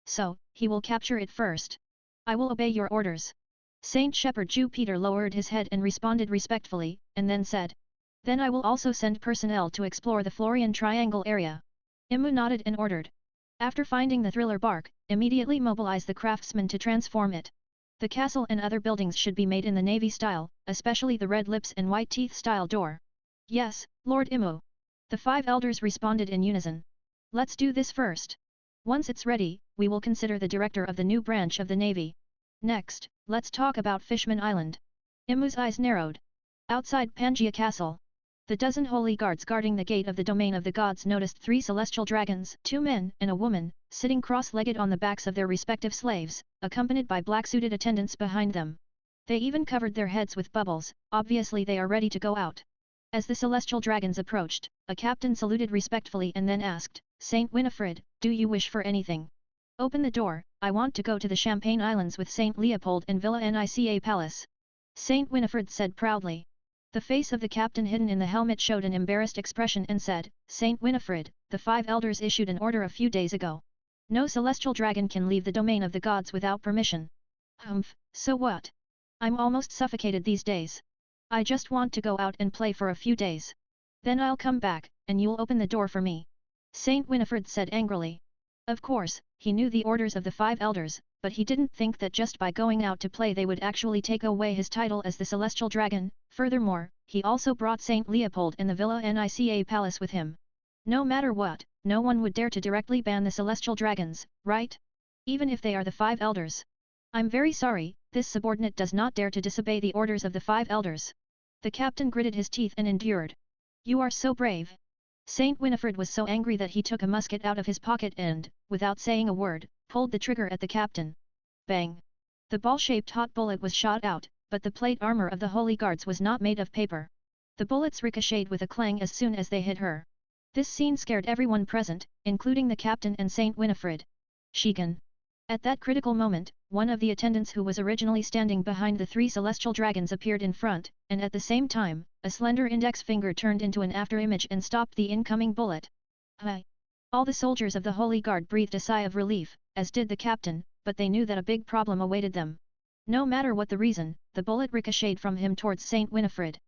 So, he will capture it first. I will obey your orders. Saint Shepherd Jupiter lowered his head and responded respectfully, and then said. Then I will also send personnel to explore the Florian Triangle area. Imu nodded and ordered. After finding the Thriller Bark, immediately mobilize the craftsmen to transform it. The castle and other buildings should be made in the navy style, especially the red lips and white teeth style door. Yes, Lord Imu. The 5 elders responded in unison. Let's do this first. Once it's ready, we will consider the director of the new branch of the navy. Next, let's talk about Fishman Island. Imu's eyes narrowed. Outside Pangaea Castle. The dozen holy guards guarding the gate of the domain of the gods noticed 3 celestial dragons, 2 men and a woman, sitting cross-legged on the backs of their respective slaves, accompanied by black-suited attendants behind them. They even covered their heads with bubbles, obviously they are ready to go out. As the celestial dragons approached, a captain saluted respectfully and then asked, Saint Winifred, do you wish for anything? Open the door, I want to go to the Champagne Islands with Saint Leopold and Villa Nica Palace. Saint Winifred said proudly. The face of the captain hidden in the helmet showed an embarrassed expression and said, Saint Winifred, the 5 elders issued an order a few days ago. No celestial dragon can leave the domain of the gods without permission. Humph, so what? I'm almost suffocated these days. I just want to go out and play for a few days. Then I'll come back, and you'll open the door for me. Saint Winifred said angrily. Of course, he knew the orders of the 5 elders, but he didn't think that just by going out to play they would actually take away his title as the Celestial Dragon. Furthermore, he also brought Saint Leopold and the Villa Nica Palace with him. No matter what, no one would dare to directly ban the Celestial Dragons, right? Even if they are the 5 elders. I'm very sorry, this subordinate does not dare to disobey the orders of the 5 elders. The captain gritted his teeth and endured. You are so brave. Saint Winifred was so angry that he took a musket out of his pocket and, without saying a word, pulled the trigger at the captain. Bang! The ball-shaped hot bullet was shot out, but the plate armor of the Holy Guards was not made of paper. The bullets ricocheted with a clang as soon as they hit her. This scene scared everyone present, including the captain and Saint Winifred. Shigan. At that critical moment, one of the attendants who was originally standing behind the 3 celestial dragons appeared in front, and at the same time, a slender index finger turned into an afterimage and stopped the incoming bullet. Hi! All the soldiers of the Holy Guard breathed a sigh of relief, as did the captain, but they knew that a big problem awaited them. No matter what the reason, the bullet ricocheted from him towards Saint Winifred.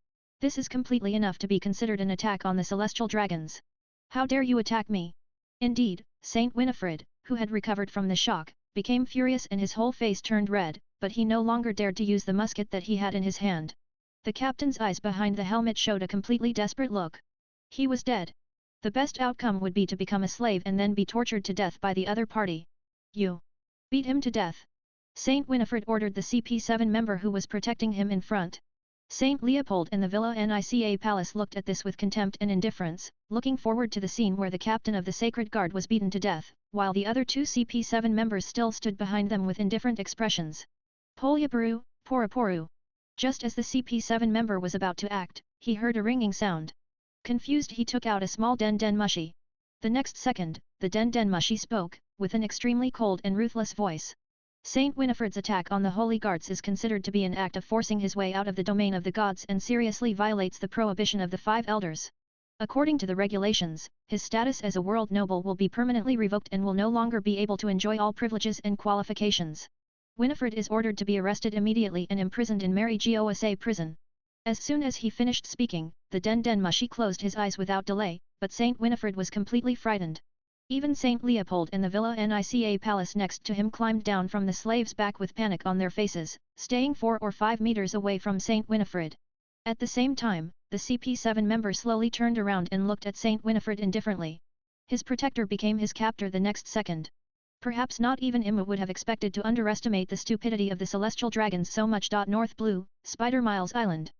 This is completely enough to be considered an attack on the celestial dragons. How dare you attack me? Indeed, Saint Winifred, who had recovered from the shock, became furious and his whole face turned red, but he no longer dared to use the musket that he had in his hand. The captain's eyes behind the helmet showed a completely desperate look. He was dead. The best outcome would be to become a slave and then be tortured to death by the other party. You! Beat him to death! Saint Winifred ordered the CP7 member who was protecting him in front. Saint Leopold and the Villa Nica Palace looked at this with contempt and indifference, looking forward to the scene where the captain of the Sacred Guard was beaten to death, while the other 2 CP7 members still stood behind them with indifferent expressions. Polyaparu, Poraporu. Just as the CP7 member was about to act, he heard a ringing sound. Confused, he took out a small Den Den Mushi. The next second, the Den Den Mushi spoke, with an extremely cold and ruthless voice. Saint Winifred's attack on the Holy Guards is considered to be an act of forcing his way out of the domain of the gods and seriously violates the prohibition of the 5 elders. According to the regulations, his status as a world noble will be permanently revoked and will no longer be able to enjoy all privileges and qualifications. Winifred is ordered to be arrested immediately and imprisoned in Mary Gosa prison. As soon as he finished speaking, the Den Den Mushi closed his eyes without delay, but Saint Winifred was completely frightened. Even Saint Leopold and the Villa Nica Palace next to him climbed down from the slaves' back with panic on their faces, staying 4 or 5 meters away from Saint Winifred. At the same time, the CP7 member slowly turned around and looked at Saint Winifred indifferently. His protector became his captor the next second. Perhaps not even Imu would have expected to underestimate the stupidity of the celestial dragons so much. North Blue, Spider Miles Island.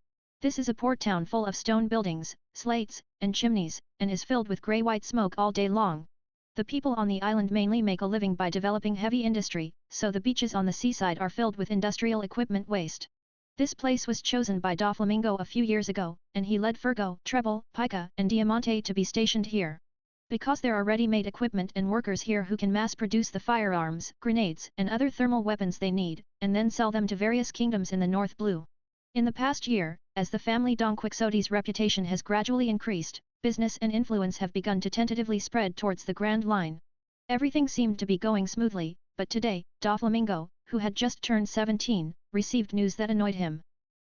This is a port town full of stone buildings, slates, and chimneys, and is filled with grey-white smoke all day long. The people on the island mainly make a living by developing heavy industry, so the beaches on the seaside are filled with industrial equipment waste. This place was chosen by Doflamingo a few years ago, and he led Fergo, Treble, Pica, and Diamante to be stationed here. Because there are ready-made equipment and workers here who can mass-produce the firearms, grenades, and other thermal weapons they need, and then sell them to various kingdoms in the North Blue. In the past year, as the family Don Quixote's reputation has gradually increased, business and influence have begun to tentatively spread towards the Grand Line. Everything seemed to be going smoothly, but today, Doflamingo, who had just turned 17, received news that annoyed him.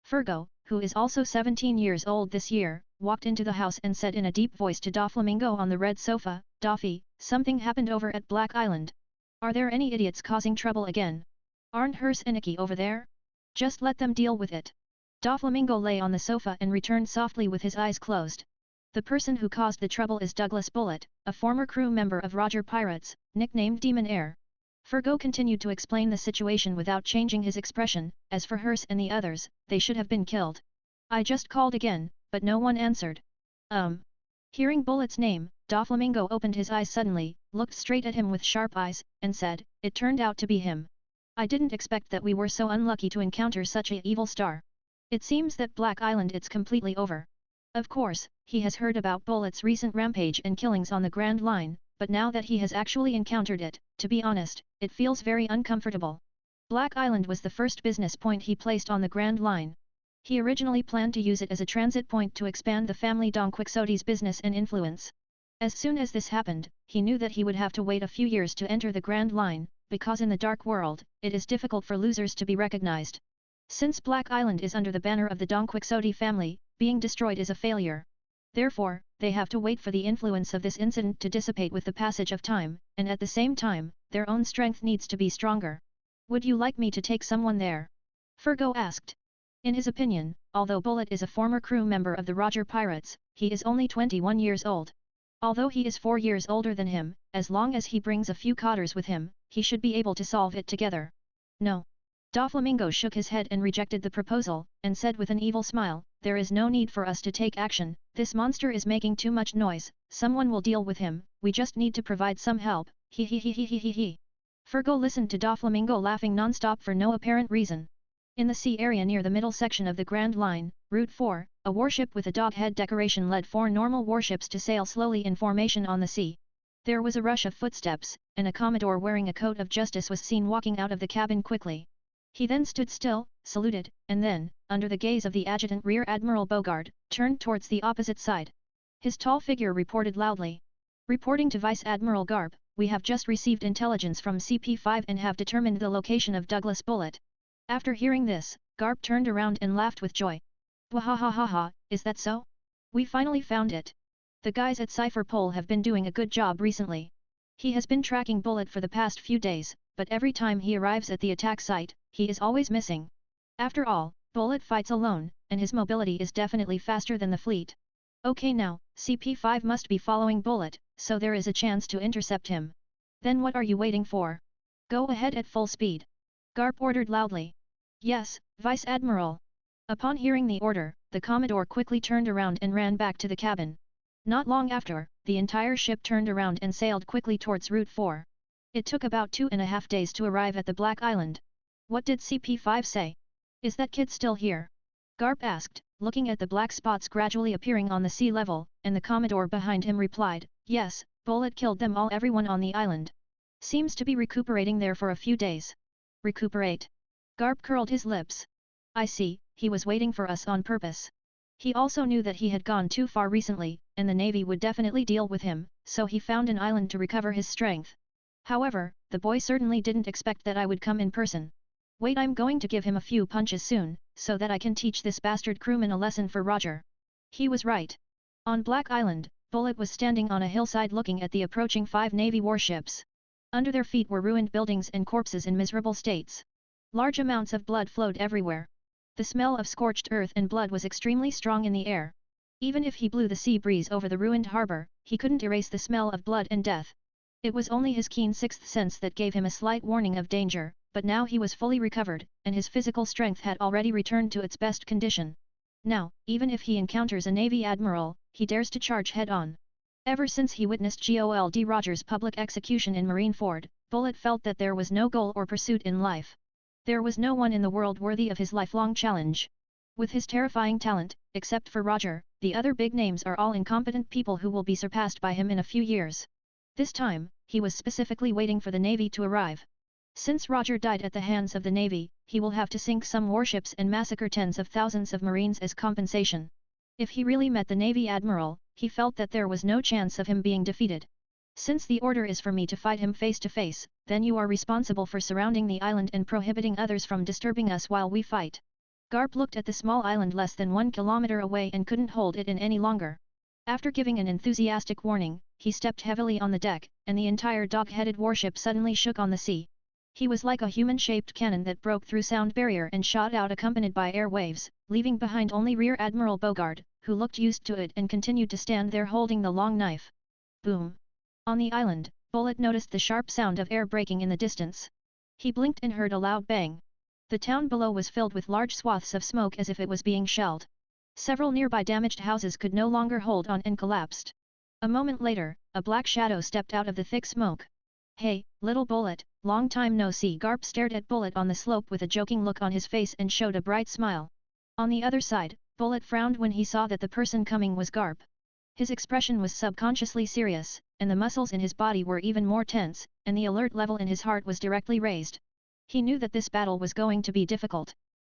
Fergo, who is also 17 years old this year, walked into the house and said in a deep voice to Doflamingo on the red sofa, "Doffy, something happened over at Black Island. Are there any idiots causing trouble again? Aren't Hers and Icky over there? Just let them deal with it." Doflamingo lay on the sofa and returned softly with his eyes closed. The person who caused the trouble is Douglas Bullet, a former crew member of Roger Pirates, nicknamed Demon Air. Fergo continued to explain the situation without changing his expression. As for Hers and the others, they should have been killed. I just called again, but no one answered. Hearing Bullet's name, Doflamingo opened his eyes suddenly, looked straight at him with sharp eyes, and said, "It turned out to be him. I didn't expect that we were so unlucky to encounter such a evil star. It seems that Black Island it's completely over." Of course, he has heard about Bullet's recent rampage and killings on the Grand Line, but now that he has actually encountered it, to be honest, it feels very uncomfortable. Black Island was the first business point he placed on the Grand Line. He originally planned to use it as a transit point to expand the family Don Quixote's business and influence. As soon as this happened, he knew that he would have to wait a few years to enter the Grand Line, because in the dark world, it is difficult for losers to be recognized. Since Black Island is under the banner of the Don Quixote family, being destroyed is a failure. Therefore, they have to wait for the influence of this incident to dissipate with the passage of time, and at the same time, their own strength needs to be stronger. Would you like me to take someone there? Fergo asked. In his opinion, although Bullet is a former crew member of the Roger Pirates, he is only 21 years old. Although he is 4 years older than him, as long as he brings a few cotters with him, he should be able to solve it together. No. Doflamingo shook his head and rejected the proposal, and said with an evil smile, "There is no need for us to take action, this monster is making too much noise, someone will deal with him, we just need to provide some help, he he he he he he he." Fergal listened to Doflamingo laughing non-stop for no apparent reason. In the sea area near the middle section of the Grand Line, Route 4, a warship with a dog head decoration led 4 normal warships to sail slowly in formation on the sea. There was a rush of footsteps, and a Commodore wearing a coat of justice was seen walking out of the cabin quickly. He then stood still, saluted, and then, under the gaze of the Adjutant Rear Admiral Bogard, turned towards the opposite side. His tall figure reported loudly. "Reporting to Vice Admiral Garp, we have just received intelligence from CP5 and have determined the location of Douglas Bullet." After hearing this, Garp turned around and laughed with joy. "Wahahaha, is that so? We finally found it. The guys at Cipher Pole have been doing a good job recently. He has been tracking Bullet for the past few days, but every time he arrives at the attack site, he is always missing. After all, Bullet fights alone, and his mobility is definitely faster than the fleet. Okay, now, CP5 must be following Bullet, so there is a chance to intercept him. Then what are you waiting for? Go ahead at full speed." Garp ordered loudly. "Yes, Vice Admiral." Upon hearing the order, the Commodore quickly turned around and ran back to the cabin. Not long after, the entire ship turned around and sailed quickly towards Route 4. It took about 2.5 days to arrive at the Black Island. "What did CP5 say? Is that kid still here?" Garp asked, looking at the black spots gradually appearing on the sea level, and the Commodore behind him replied, "Yes, Bullet killed them all, everyone on the island. Seems to be recuperating there for a few days." "Recuperate?" Garp curled his lips. "I see, he was waiting for us on purpose." He also knew that he had gone too far recently, and the Navy would definitely deal with him, so he found an island to recover his strength. However, the boy certainly didn't expect that I would come in person. "Wait, I'm going to give him a few punches soon, so that I can teach this bastard crewman a lesson for Roger." He was right. On Black Island, Bullet was standing on a hillside looking at the approaching 5 Navy warships. Under their feet were ruined buildings and corpses in miserable states. Large amounts of blood flowed everywhere. The smell of scorched earth and blood was extremely strong in the air. Even if he blew the sea breeze over the ruined harbor, he couldn't erase the smell of blood and death. It was only his keen sixth sense that gave him a slight warning of danger, but now he was fully recovered, and his physical strength had already returned to its best condition. Now, even if he encounters a Navy admiral, he dares to charge head-on. Ever since he witnessed Gold Roger's public execution in Marineford, Bullet felt that there was no goal or pursuit in life. There was no one in the world worthy of his lifelong challenge. With his terrifying talent, except for Roger, the other big names are all incompetent people who will be surpassed by him in a few years. This time, he was specifically waiting for the Navy to arrive. Since Roger died at the hands of the Navy, he will have to sink some warships and massacre tens of thousands of Marines as compensation. If he really met the Navy Admiral, he felt that there was no chance of him being defeated. "Since the order is for me to fight him face to face, then you are responsible for surrounding the island and prohibiting others from disturbing us while we fight." Garp looked at the small island less than 1 kilometer away and couldn't hold it in any longer. After giving an enthusiastic warning, he stepped heavily on the deck, and the entire dog-headed warship suddenly shook on the sea. He was like a human-shaped cannon that broke through sound barrier and shot out accompanied by air waves, leaving behind only Rear Admiral Bogard, who looked used to it and continued to stand there holding the long knife. Boom! On the island, Bullet noticed the sharp sound of air braking in the distance. He blinked and heard a loud bang. The town below was filled with large swaths of smoke as if it was being shelled. Several nearby damaged houses could no longer hold on and collapsed. A moment later, a black shadow stepped out of the thick smoke. "Hey, little Bullet, long time no see." Garp stared at Bullet on the slope with a joking look on his face and showed a bright smile. On the other side, Bullet frowned when he saw that the person coming was Garp. His expression was subconsciously serious, and the muscles in his body were even more tense, and the alert level in his heart was directly raised. He knew that this battle was going to be difficult.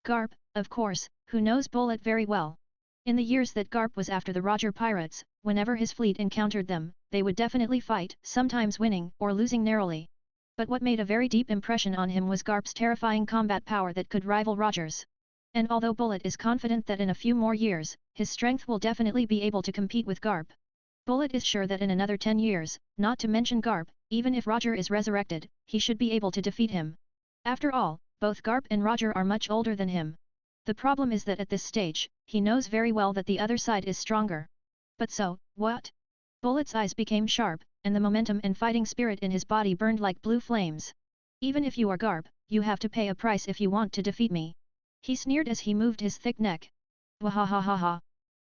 Garp, of course, who knows Bullet very well. In the years that Garp was after the Roger pirates, whenever his fleet encountered them, they would definitely fight, sometimes winning or losing narrowly. But what made a very deep impression on him was Garp's terrifying combat power that could rival Roger's. And although Bullet is confident that in a few more years, his strength will definitely be able to compete with Garp. Bullet is sure that in another 10 years, not to mention Garp, even if Roger is resurrected, he should be able to defeat him. After all, both Garp and Roger are much older than him. The problem is that at this stage, he knows very well that the other side is stronger. But so, what? Bullet's eyes became sharp, and the momentum and fighting spirit in his body burned like blue flames. Even if you are Garp, you have to pay a price if you want to defeat me. He sneered as he moved his thick neck. Wahahaha.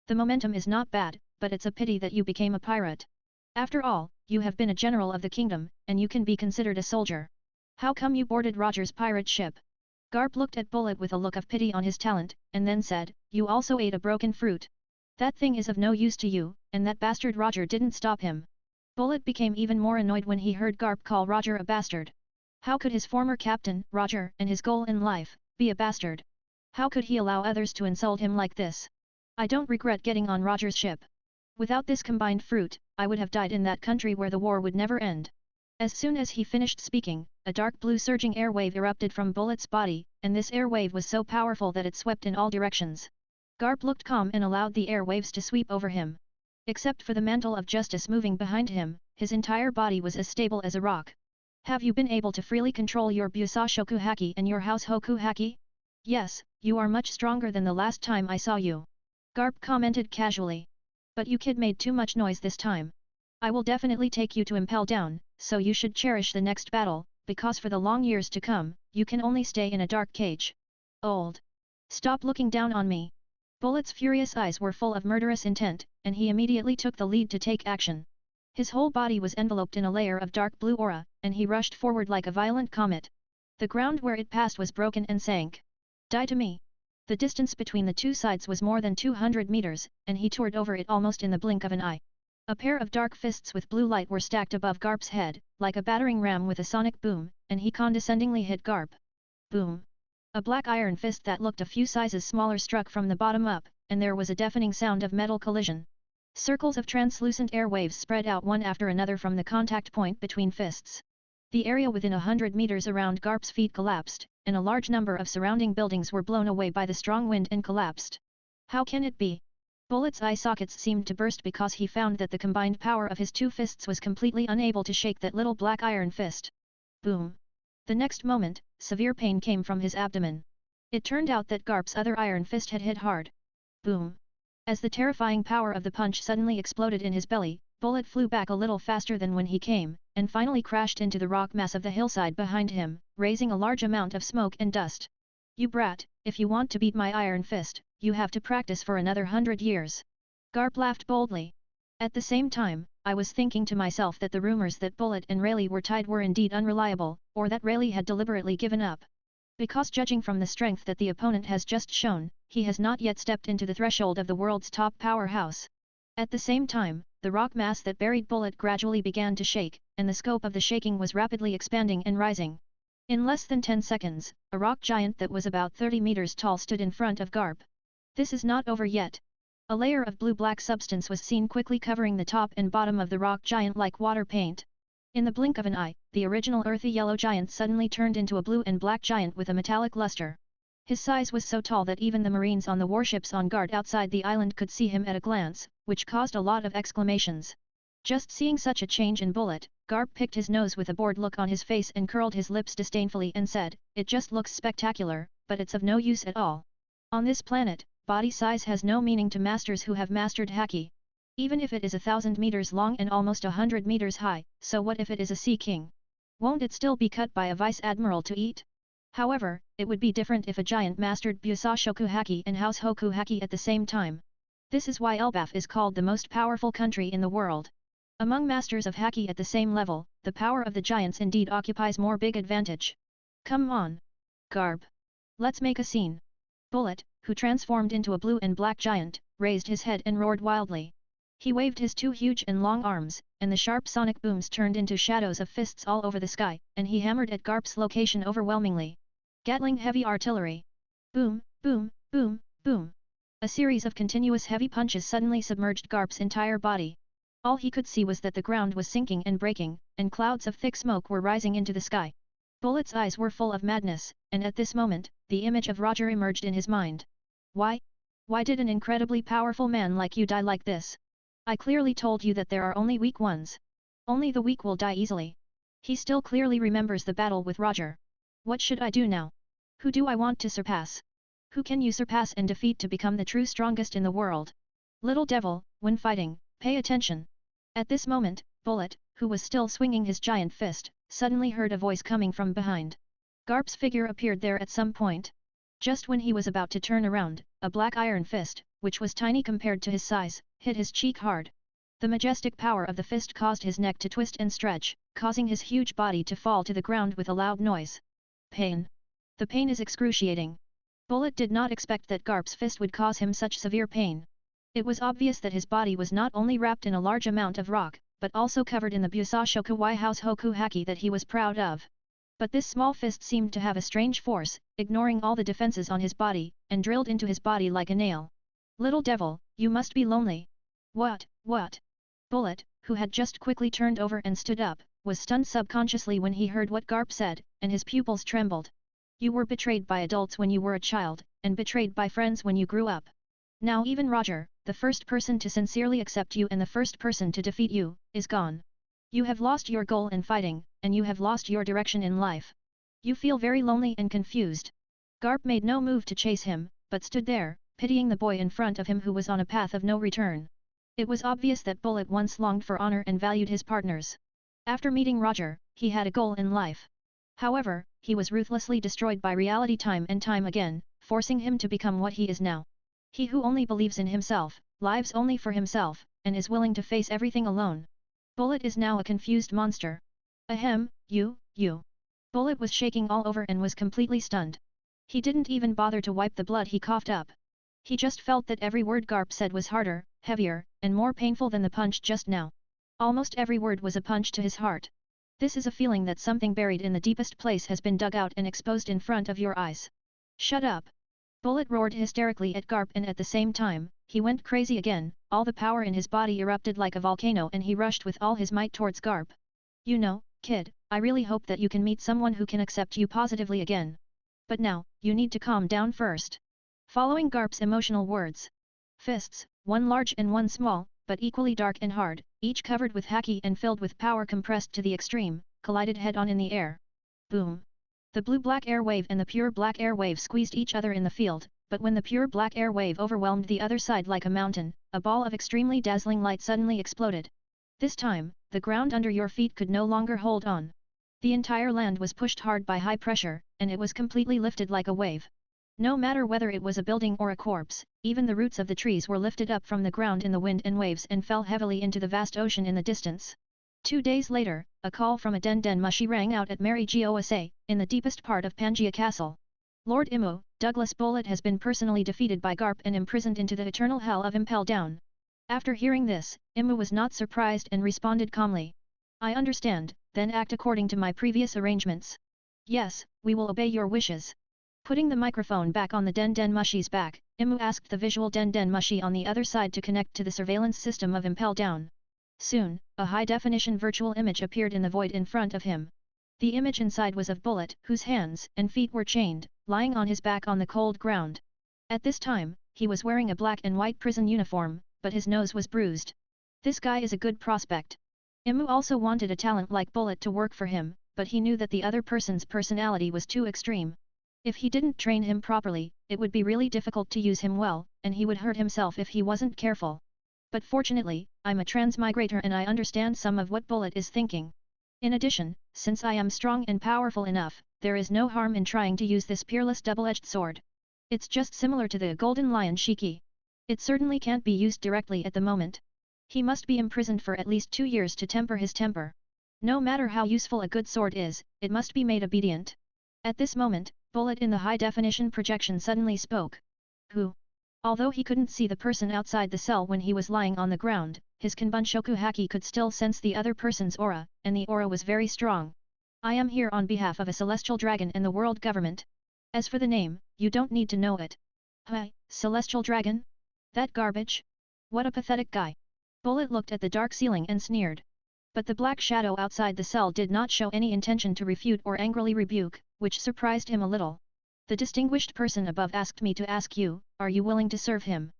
The momentum is not bad, but it's a pity that you became a pirate. After all, you have been a general of the kingdom, and you can be considered a soldier. How come you boarded Roger's pirate ship? Garp looked at Bullet with a look of pity on his talent, and then said, you also ate a broken fruit. That thing is of no use to you, and that bastard Roger didn't stop him. Bullet became even more annoyed when he heard Garp call Roger a bastard. How could his former captain, Roger, and his goal in life, be a bastard? How could he allow others to insult him like this? I don't regret getting on Roger's ship. Without this combined fruit, I would have died in that country where the war would never end. As soon as he finished speaking, a dark blue surging air wave erupted from Bullet's body, and this air wave was so powerful that it swept in all directions. Garp looked calm and allowed the air waves to sweep over him. Except for the mantle of justice moving behind him, his entire body was as stable as a rock. Have you been able to freely control your Busashoku Haki and your House Hoku Haki? Yes, you are much stronger than the last time I saw you. Garp commented casually. But you kid made too much noise this time. I will definitely take you to Impel Down, so you should cherish the next battle, because for the long years to come, you can only stay in a dark cage. Old. Stop looking down on me. Bullet's furious eyes were full of murderous intent, and he immediately took the lead to take action. His whole body was enveloped in a layer of dark blue aura, and he rushed forward like a violent comet. The ground where it passed was broken and sank. Die to me. The distance between the two sides was more than 200 meters, and he toured over it almost in the blink of an eye. A pair of dark fists with blue light were stacked above Garp's head, like a battering ram with a sonic boom, and he condescendingly hit Garp. Boom. A black iron fist that looked a few sizes smaller struck from the bottom up, and there was a deafening sound of metal collision. Circles of translucent air waves spread out one after another from the contact point between fists. The area within 100 meters around Garp's feet collapsed, and a large number of surrounding buildings were blown away by the strong wind and collapsed. How can it be? Bullet's eye sockets seemed to burst because he found that the combined power of his two fists was completely unable to shake that little black iron fist. Boom. The next moment, severe pain came from his abdomen. It turned out that Garp's other iron fist had hit hard. Boom. As the terrifying power of the punch suddenly exploded in his belly, Bullet flew back a little faster than when he came, and finally crashed into the rock mass of the hillside behind him, raising a large amount of smoke and dust. You brat, if you want to beat my iron fist, you have to practice for another 100 years. Garp laughed boldly. At the same time, I was thinking to myself that the rumors that Bullet and Rayleigh were tied were indeed unreliable, or that Rayleigh had deliberately given up. Because judging from the strength that the opponent has just shown, he has not yet stepped into the threshold of the world's top powerhouse. At the same time, the rock mass that buried Bullet gradually began to shake, and the scope of the shaking was rapidly expanding and rising. In less than 10 seconds, a rock giant that was about 30 meters tall stood in front of Garp. This is not over yet. A layer of blue-black substance was seen quickly covering the top and bottom of the rock giant like water paint. In the blink of an eye, the original earthy yellow giant suddenly turned into a blue and black giant with a metallic luster. His size was so tall that even the marines on the warships on guard outside the island could see him at a glance, which caused a lot of exclamations. Just seeing such a change in Bullet, Garp picked his nose with a bored look on his face and curled his lips disdainfully and said, "It just looks spectacular, but it's of no use at all. On this planet, body size has no meaning to masters who have mastered Haki. Even if it is 1,000 meters long and almost 100 meters high, so what if it is a sea king? Won't it still be cut by a vice admiral to eat? However, it would be different if a giant mastered Busashoku Haki and House Hoku Haki at the same time. This is why Elbaf is called the most powerful country in the world. Among masters of Haki at the same level, the power of the giants indeed occupies more big advantage. Come on. Garp. Let's make a scene." Bullet, who transformed into a blue and black giant, raised his head and roared wildly. He waved his two huge and long arms, and the sharp sonic booms turned into shadows of fists all over the sky, and he hammered at Garp's location overwhelmingly. Gatling heavy artillery. Boom, boom, boom, boom. A series of continuous heavy punches suddenly submerged Garp's entire body. All he could see was that the ground was sinking and breaking, and clouds of thick smoke were rising into the sky. Bullet's eyes were full of madness, and at this moment, the image of Roger emerged in his mind. Why? Why did an incredibly powerful man like you die like this? I clearly told you that there are only weak ones. Only the weak will die easily. He still clearly remembers the battle with Roger. What should I do now? Who do I want to surpass? Who can you surpass and defeat to become the true strongest in the world? Little devil, when fighting, pay attention. At this moment, Bullet, who was still swinging his giant fist, suddenly heard a voice coming from behind. Garp's figure appeared there at some point. Just when he was about to turn around, a black iron fist, which was tiny compared to his size, hit his cheek hard. The majestic power of the fist caused his neck to twist and stretch, causing his huge body to fall to the ground with a loud noise. Pain. The pain is excruciating. Bullet did not expect that Garp's fist would cause him such severe pain. It was obvious that his body was not only wrapped in a large amount of rock, but also covered in the Busashoku House Hoku Haki that he was proud of. But this small fist seemed to have a strange force, ignoring all the defenses on his body, and drilled into his body like a nail. Little devil, you must be lonely. What? Bullet, who had just quickly turned over and stood up, was stunned subconsciously when he heard what Garp said, and his pupils trembled. You were betrayed by adults when you were a child, and betrayed by friends when you grew up. Now even Roger, the first person to sincerely accept you and the first person to defeat you, is gone. You have lost your goal in fighting, and you have lost your direction in life. You feel very lonely and confused. Garp made no move to chase him, but stood there, pitying the boy in front of him who was on a path of no return. It was obvious that Bullet once longed for honor and valued his partners. After meeting Roger, he had a goal in life. However, he was ruthlessly destroyed by reality time and time again, forcing him to become what he is now. He who only believes in himself, lives only for himself, and is willing to face everything alone. Bullet is now a confused monster. Ahem, you. Bullet was shaking all over and was completely stunned. He didn't even bother to wipe the blood he coughed up. He just felt that every word Garp said was harder, heavier, and more painful than the punch just now. Almost every word was a punch to his heart. This is a feeling that something buried in the deepest place has been dug out and exposed in front of your eyes. Shut up! Bullet roared hysterically at Garp, and at the same time, he went crazy again. All the power in his body erupted like a volcano and he rushed with all his might towards Garp. You know, kid, I really hope that you can meet someone who can accept you positively again. But now, you need to calm down first. Following Garp's emotional words. Fists, one large and one small, but equally dark and hard, each covered with haki and filled with power compressed to the extreme, collided head-on in the air. Boom! The blue-black air wave and the pure black air wave squeezed each other in the field, but when the pure black air wave overwhelmed the other side like a mountain, a ball of extremely dazzling light suddenly exploded. This time, the ground under your feet could no longer hold on. The entire land was pushed hard by high pressure, and it was completely lifted like a wave. No matter whether it was a building or a corpse, even the roots of the trees were lifted up from the ground in the wind and waves and fell heavily into the vast ocean in the distance. 2 days later, a call from a Den Mushi rang out at Mary Gosa, in the deepest part of Pangaea Castle. Lord Imu, Douglas Bullet has been personally defeated by Garp and imprisoned into the eternal hell of Impel Down. After hearing this, Imu was not surprised and responded calmly. I understand, then act according to my previous arrangements. Yes, we will obey your wishes. Putting the microphone back on the Den Mushi's back, Imu asked the visual Den Mushi on the other side to connect to the surveillance system of Impel Down. Soon, a high-definition virtual image appeared in the void in front of him. The image inside was of Bullet, whose hands and feet were chained, lying on his back on the cold ground. At this time, he was wearing a black and white prison uniform, but his nose was bruised. This guy is a good prospect. Imu also wanted a talent like Bullet to work for him, but he knew that the other person's personality was too extreme. If he didn't train him properly, it would be really difficult to use him well, and he would hurt himself if he wasn't careful. But fortunately, I'm a transmigrator and I understand some of what Bullet is thinking. In addition, since I am strong and powerful enough, there is no harm in trying to use this peerless double-edged sword. It's just similar to the Golden Lion Shiki. It certainly can't be used directly at the moment. He must be imprisoned for at least 2 years to temper his temper. No matter how useful a good sword is, it must be made obedient. At this moment, Bullet in the high-definition projection suddenly spoke. Who? Although he couldn't see the person outside the cell when he was lying on the ground, his Kanbunshoku Haki could still sense the other person's aura, and the aura was very strong. I am here on behalf of a celestial dragon and the world government. As for the name, you don't need to know it. Hi, celestial dragon? That garbage? What a pathetic guy. Bullet looked at the dark ceiling and sneered. But the black shadow outside the cell did not show any intention to refute or angrily rebuke, which surprised him a little. The distinguished person above asked me to ask you, are you willing to serve him?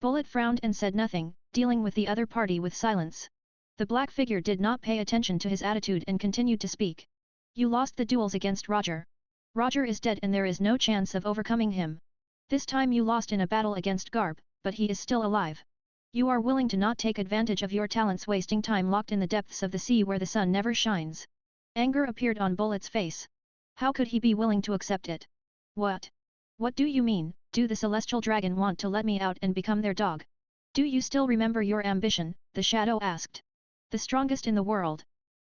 Bullet frowned and said nothing, dealing with the other party with silence. The black figure did not pay attention to his attitude and continued to speak. You lost the duels against Roger. Roger is dead and there is no chance of overcoming him. This time you lost in a battle against Garp, but he is still alive. You are willing to not take advantage of your talents, wasting time locked in the depths of the sea where the sun never shines. Anger appeared on Bullet's face. How could he be willing to accept it? What? What do you mean, do the celestial dragon want to let me out and become their dog? Do you still remember your ambition? The shadow asked. The strongest in the world.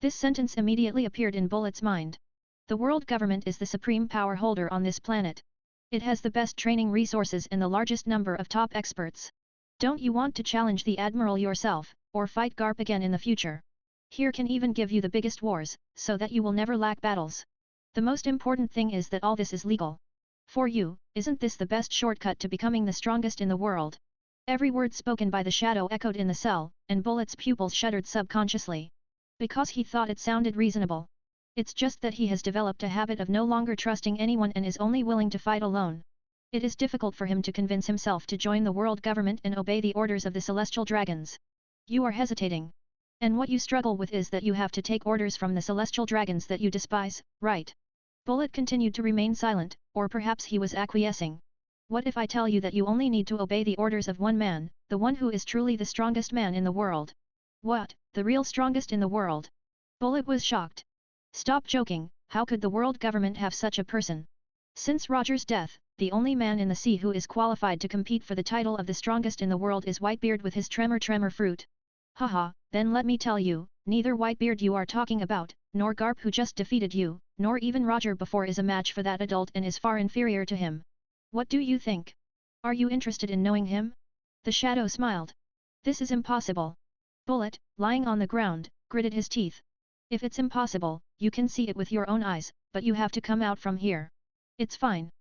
This sentence immediately appeared in Bullet's mind. The world government is the supreme power holder on this planet. It has the best training resources and the largest number of top experts. Don't you want to challenge the Admiral yourself, or fight Garp again in the future? Here can even give you the biggest wars, so that you will never lack battles. The most important thing is that all this is legal. For you, isn't this the best shortcut to becoming the strongest in the world? Every word spoken by the shadow echoed in the cell, and Bullet's pupils shuddered subconsciously. Because he thought it sounded reasonable. It's just that he has developed a habit of no longer trusting anyone and is only willing to fight alone. It is difficult for him to convince himself to join the world government and obey the orders of the celestial dragons. You are hesitating. And what you struggle with is that you have to take orders from the celestial dragons that you despise, right? Bullet continued to remain silent, or perhaps he was acquiescing. What if I tell you that you only need to obey the orders of one man, the one who is truly the strongest man in the world? What, the real strongest in the world? Bullet was shocked. Stop joking, how could the world government have such a person? Since Roger's death, the only man in the sea who is qualified to compete for the title of the strongest in the world is Whitebeard with his tremor fruit. Haha, then let me tell you, neither Whitebeard you are talking about, nor Garp who just defeated you, nor even Roger before is a match for that adult and is far inferior to him. What do you think? Are you interested in knowing him? The shadow smiled. This is impossible. Bullet, lying on the ground, gritted his teeth. If it's impossible, you can see it with your own eyes, but you have to come out from here. It's fine.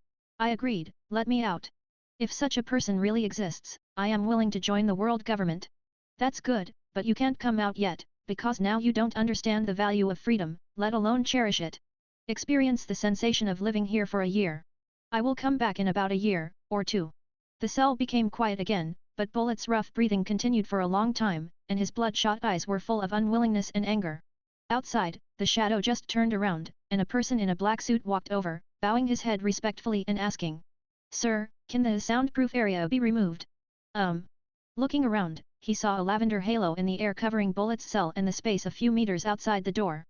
I agreed, let me out. If such a person really exists, I am willing to join the world government. That's good, but you can't come out yet, because now you don't understand the value of freedom, let alone cherish it. Experience the sensation of living here for a year. I will come back in about a year, or two. The cell became quiet again, but Bullet's rough breathing continued for a long time, and his bloodshot eyes were full of unwillingness and anger. Outside, the shadow just turned around, and a person in a black suit walked over, bowing his head respectfully and asking, "Sir, can the soundproof area be removed?" Looking around, he saw a lavender halo in the air covering Bullet's cell and the space a few meters outside the door.